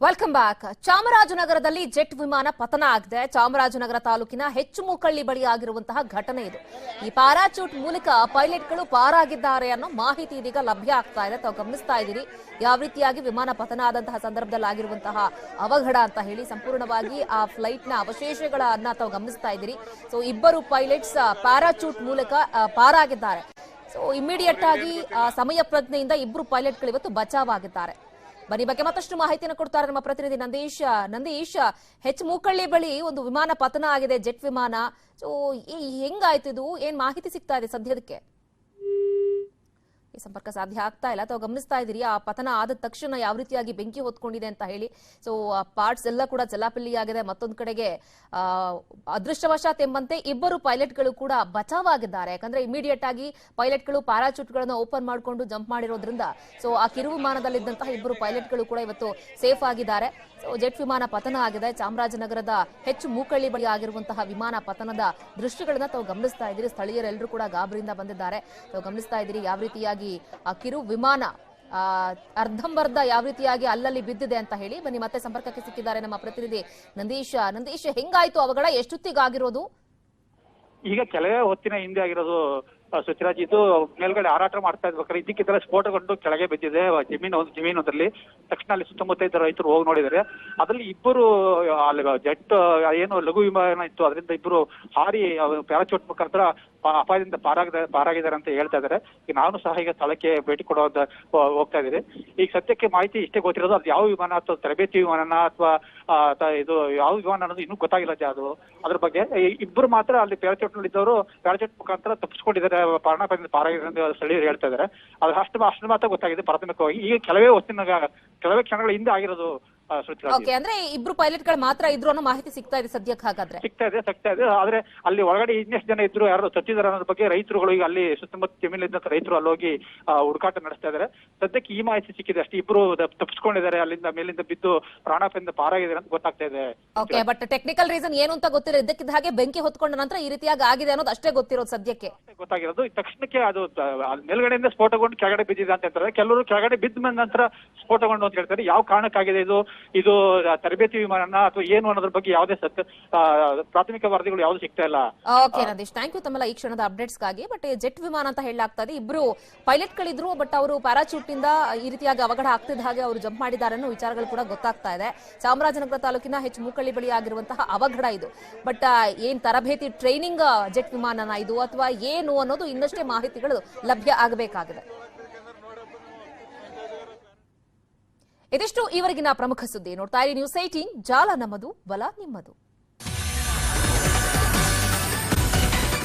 Welcome back. ಚಾಮರಾಜನಗರದಲ್ಲಿ ಜೆಟ್ ವಿಮಾನ ಪತನ ಆಗಿದೆ. ಚಾಮರಾಜನಗರ ತಾಲೂಕಿನ ಹೆಚ್ಚುಮೂಕಳ್ಳಿ ಬಳಿ ಆಗಿರುವಂತಹ ಘಟನೆ ಇದು. ಈ ಪ್ಯಾರಾಚೂಟ್ ಮೂಲಕ ಪೈಲಟ್ಗಳು ಪಾರಾಗಿದ್ದಾರೆ ಅನ್ನೋ ಮಾಹಿತಿ ಇದೀಗ ಲಭ್ಯ ಆಗ್ತಾ ಇದೆ. ತಾವು ಗಮನಿಸ್ತಾ ಇದ್ದೀರಿ ಯಾವ ರೀತಿಯಾಗಿ ವಿಮಾನ ಪತನ ಆದಂತಹ ಸಂದರ್ಭದಲ್ಲಿ ಆಗಿರುವಂತಹ ಅವಘಡ ಅಂತ ಹೇಳಿ. ಸಂಪೂರ್ಣವಾಗಿ ಆ ಫ್ಲೈಟ್ ನ ಅವಶೇಷಗಳನ್ನ ತಾವು ಗಮನಿಸ್ತಾ ಇದ್ದೀರಿ. ಸೊ ಇಬ್ಬರು ಪೈಲಟ್ಸ್ ಪ್ಯಾರಾಚೂಟ್ ಮೂಲಕ ಪಾರಾಗಿದ್ದಾರೆ. ಸೊ ಇಮಿಡಿಯೇಟ್ ಆಗಿ ಸಮಯ ಪ್ರಜ್ಞೆಯಿಂದ ಇಬ್ಬರು ಪೈಲಟ್ಗಳು ಇವತ್ತು ಬಚಾವಾಗಿದ್ದಾರೆ. ಬನ್ನಿ ಬಗ್ಗೆ ಮತ್ತಷ್ಟು ಮಾಹಿತಿಯನ್ನು ಕೊಡ್ತಾರೆ ನಮ್ಮ ಪ್ರತಿನಿಧಿ ನಂದೀಶ್. ಹೆಚ್ಚುಮೂಕಳ್ಳಿ ಬಳಿ ಒಂದು ವಿಮಾನ ಪತನ ಆಗಿದೆ, ಜೆಟ್ ವಿಮಾನ. ಸೊ ಹೆಂಗಾಯ್ತು ಇದು, ಏನ್ ಮಾಹಿತಿ ಸಿಗ್ತಾ ಇದೆ ಸದ್ಯದಕ್ಕೆ? ಈ ಸಂಪರ್ಕ ಸಾಧ್ಯ ಆಗ್ತಾ ಇಲ್ಲ. ತಾವು ಗಮನಿಸ್ತಾ ಇದ್ದೀರಿ ಆ ಪತನ ಆದ ತಕ್ಷಣ ಯಾವ ರೀತಿಯಾಗಿ ಬೆಂಕಿ ಹೊತ್ಕೊಂಡಿದೆ ಅಂತ ಹೇಳಿ. ಸೊ ಪಾರ್ಟ್ಸ್ ಎಲ್ಲ ಕೂಡ ಜಲಾಪಿಲ್ಲಿಯಾಗಿದೆ. ಮತ್ತೊಂದು ಕಡೆಗೆ ಅದೃಷ್ಟವಶಾತ್ ಎಂಬಂತೆ ಇಬ್ಬರು ಪೈಲಟ್ಗಳು ಕೂಡ ಬಚಾವಾಗಿದ್ದಾರೆ. ಯಾಕಂದ್ರೆ ಇಮಿಡಿಯೇಟ್ ಆಗಿ ಪೈಲಟ್ಗಳು ಪ್ಯಾರಾಚೂಟ್ಗಳನ್ನು ಓಪನ್ ಮಾಡಿಕೊಂಡು ಜಂಪ್ ಮಾಡಿರೋದ್ರಿಂದ ಸೊ ಆ ಕಿರು ವಿಮಾನದಲ್ಲಿದ್ದಂತಹ ಇಬ್ಬರು ಪೈಲಟ್ಗಳು ಕೂಡ ಇವತ್ತು ಸೇಫ್ ಆಗಿದ್ದಾರೆ. ಸೊ ಜೆಟ್ ವಿಮಾನ ಪತನ ಆಗಿದೆ. ಚಾಮರಾಜನಗರದ ಹೆಚ್ಚುಮೂಕಳ್ಳಿ ಬಳಿ ಆಗಿರುವಂತಹ ವಿಮಾನ ಪತನದ ದೃಶ್ಯಗಳನ್ನ ತಾವು ಗಮನಿಸ್ತಾ ಇದ್ದೀರಿ. ಸ್ಥಳೀಯರೆಲ್ಲರೂ ಕೂಡ ಗಾಬರಿಯಿಂದ ಬಂದಿದ್ದಾರೆ. ತಾವು ಗಮನಿಸ್ತಾ ಇದ್ದೀರಿ ಯಾವ ರೀತಿಯಾಗಿ ಆ ಕಿರು ವಿಮಾನ ಅರ್ಧಂಬರ್ಧ ಯಾವ ರೀತಿಯಾಗಿ ಅಲ್ಲಲ್ಲಿ ಬಿದ್ದಿದೆ ಅಂತ ಹೇಳಿ. ಬನ್ನಿ ಮತ್ತೆ ಸಂಪರ್ಕಕ್ಕೆ ಸಿಕ್ಕಿದ್ದಾರೆ ನಮ್ಮ ಪ್ರತಿನಿಧಿ ನಂದೀಶ್, ಹೆಂಗಾಯ್ತು ಅವಘಡ, ಎಷ್ಟೊತ್ತಿಗಾಗಿರೋದು? ಈಗ ಕೆಲವೇ ಹೊತ್ತಿನ ಹಿಂದೆ ಆಗಿರೋದು ಸುಚಿರಾಜ್. ಇದು ಮೇಲ್ಗಡೆ ಹಾರಾಟ ಮಾಡ್ತಾ ಇರ್ಬೇಕಾದ್ರೆ ಇದಕ್ಕಿದ್ದೆಲ್ಲ ಸ್ಫೋಟಗೊಂಡು ಕೆಳಗೆ ಬಿದ್ದಿದೆ ಜಮೀನೊಂದರಲ್ಲಿ. ತಕ್ಷಣ ಅಲ್ಲಿ ಸುತ್ತಮುತ್ತ ಇದ್ದ ರೈತರು ಹೋಗಿ ನೋಡಿದ್ದಾರೆ. ಅದರಲ್ಲಿ ಇಬ್ಬರು ಅಲ್ಲಿ ಜೆಟ್ ಏನು ಲಘು ವಿಮಾನ ಇತ್ತು ಅದರಿಂದ ಇಬ್ಬರು ಹಾರಿ ಪ್ಯಾರಾಚೂಟ್ ಮುಖಾಂತರ ಅಪಾಯದಿಂದ ಪಾರಾಗಿದ್ದಾರೆ ಅಂತ ಹೇಳ್ತಾ ಇದ್ದಾರೆ. ಈಗ ನಾನು ಸಹ ಈಗ ಸ್ಥಳಕ್ಕೆ ಭೇಟಿ ಕೊಡೋದ ಹೋಗ್ತಾ ಇದ್ದೀನಿ. ಈಗ ಸದ್ಯಕ್ಕೆ ಮಾಹಿತಿ ಇಷ್ಟೇ ಗೊತ್ತಿರೋದು, ಅದು ಯಾವ ವಿಮಾನ ಅಥವಾ ತರಬೇತಿ ವಿಮಾನನ ಅಥವಾ ಇದು ಯಾವ ವಿಮಾನ ಅನ್ನೋದು ಇನ್ನೂ ಗೊತ್ತಾಗಿಲ್ಲ ಅದು. ಅದ್ರ ಬಗ್ಗೆ ಇಬ್ಬರು ಮಾತ್ರ ಅಲ್ಲಿ ಪ್ಯಾರಾಚೂಟ್ ನಲ್ಲಿ ಇದ್ದವರು ಪ್ಯಾರಾಚೂಟ್ ಮುಖಾಂತರ ತಪ್ಪಿಸ್ಕೊಂಡಿದ್ದಾರೆ, ಪ್ರಾಣಾಪಾಯದಿಂದ ಪಾರಾಗಿದ್ದಾರೆ ಅಂತ ಸ್ಥಳೀಯರು ಹೇಳ್ತಾ ಇದ್ದಾರೆ. ಅದು ಅಷ್ಟು ಮಾತ್ರ ಗೊತ್ತಾಗಿದೆ ಪ್ರಾಥಮಿಕವಾಗಿ. ಈಗ ಕೆಲವೇ ಕ್ಷಣಗಳ ಹಿಂದೆ ಆಗಿರೋದು. ಅಂದ್ರೆ ಇಬ್ರು ಪೈಲಟ್ಗಳು ಮಾತ್ರ ಇದ್ರು ಅನ್ನೋ ಮಾಹಿತಿ ಸಿಗ್ತಾ ಇದೆ ಸದ್ಯಕ್ಕೆ. ಹಾಗಾದ್ರೆ ಸಿಗ್ತಾ ಇದೆ. ಆದ್ರೆ ಅಲ್ಲಿ ಒಳಗಡೆ ಇನ್ನೆಷ್ಟು ಜನ ಇದ್ರು, ಯಾರು ಸತ್ತಿದ್ದಾರೆ ಅನ್ನೋದ್ರ ಬಗ್ಗೆ ರೈತರುಗಳು ಈಗ ಅಲ್ಲಿ ಸುತ್ತಮುತ್ತ ಜಮೀನಿದ್ದಂತ ರೈತರು ಅಲ್ಲಿ ಹೋಗಿ ಹುಡುಕಾಟ ನಡೆಸ್ತಾ ಇದ್ದಾರೆ. ಸದ್ಯಕ್ಕೆ ಈ ಮಾಹಿತಿ ಸಿಕ್ಕಿದೆ ಅಷ್ಟೇ. ಇಬ್ರು ತಪ್ಪಿಸ್ಕೊಂಡಿದ್ದಾರೆ, ಅಲ್ಲಿಂದ ಮೇಲಿಂದ ಬಿದ್ದು ಪ್ರಾಣಾಪಾಯದಿಂದ ಪಾರಾಗಿದ್ದಾರೆ ಅಂತ ಗೊತ್ತಾಗ್ತಾ ಇದೆ. ಓಕೆ, ಬಟ್ ಟೆಕ್ನಿಕಲ್ ರೀಸನ್ ಏನು ಅಂತ ಗೊತ್ತಿಲ್ಲ. ಇದಕ್ಕಿದ್ದ ಹಾಗೆ ಬೆಂಕಿ ಹೊತ್ಕೊಂಡ ನಂತರ ಈ ರೀತಿಯಾಗಿ ಆಗಿದೆ ಅನ್ನೋದು ಅಷ್ಟೇ ಗೊತ್ತಿರೋದು ಸದ್ಯಕ್ಕೆ. ಗೊತ್ತಾಗಿರೋದು ತಕ್ಷಣಕ್ಕೆ ಅದು ಮೇಲ್ಗಡೆಯಿಂದ ಸ್ಫೋಟಗೊಂಡು ಕೆಳಗಡೆ ಬಿದ್ದಿದೆ ಅಂತ ಹೇಳ್ತಾರೆ. ಕೆಲವರು ಕೆಳಗಡೆ ಬಿದ್ದ ನಂತರ ಸ್ಫೋಟಗೊಂಡು ಅಂತ ಹೇಳ್ತಾರೆ. ಯಾವ ಕಾರಣಕ್ಕಾಗಿದೆ ಇದು ತರಬೇತಿ ವಿಮಾನ ಅಥವಾ ಏನು ಅನ್ನೋದ್ರ ಬಗ್ಗೆ ಯಾವುದೇ ಪ್ರಾಥಮಿಕ ವರದಿಗಳು ಯಾವ್ದು ಸಿಗ್ತಾ ಇಲ್ಲ. ಓಕೆ ನಂದೀಶ್, ಥ್ಯಾಂಕ್ ಯು ತಮ್ಮೆಲ್ಲ ಈ ಕ್ಷಣದ ಅಪ್ಡೇಟ್ಸ್ಗಾಗಿ. ಬಟ್ ಜೆಟ್ ವಿಮಾನ ಅಂತ ಹೇಳಲಾಗ್ತಾ ಇದೆ. ಇಬ್ರು ಪೈಲಟ್ಗಳಿದ್ರು, ಬಟ್ ಅವರು ಪ್ಯಾರಾಚೂಟ್ ಇಂದ ಈ ರೀತಿಯಾಗಿ ಅವಘಡ ಆಗ್ತಿದ್ದ ಹಾಗೆ ಅವರು ಜಂಪ್ ಮಾಡಿದ್ದಾರೆ ಅನ್ನೋ ವಿಚಾರಗಳು ಕೂಡ ಗೊತ್ತಾಗ್ತಾ ಇದೆ. ಚಾಮರಾಜನಗರ ತಾಲೂಕಿನ ಹೆಚ್ಚುಮೂಕಳ್ಳಿ ಬಳಿ ಆಗಿರುವಂತಹ ಅವಘಡ ಇದು. ಬಟ್ ಏನ್ ತರಬೇತಿ ಟ್ರೈನಿಂಗ್ ಜೆಟ್ ವಿಮಾನನ ಇದು ಅಥವಾ ಏನು ಅನ್ನೋದು ಇನ್ನಷ್ಟೇ ಮಾಹಿತಿಗಳು ಲಭ್ಯ ಆಗಬೇಕಾಗಿದೆ. ಇದಿಷ್ಟು ಈವರೆಗಿನ ಪ್ರಮುಖ ಸುದ್ದಿ. ನೋಡ್ತಾ ಇರಿ ನ್ಯೂಸ್ 18, ಜಾಲ ನಮ್ಮದು, ಬಲ ನಿಮ್ಮದು.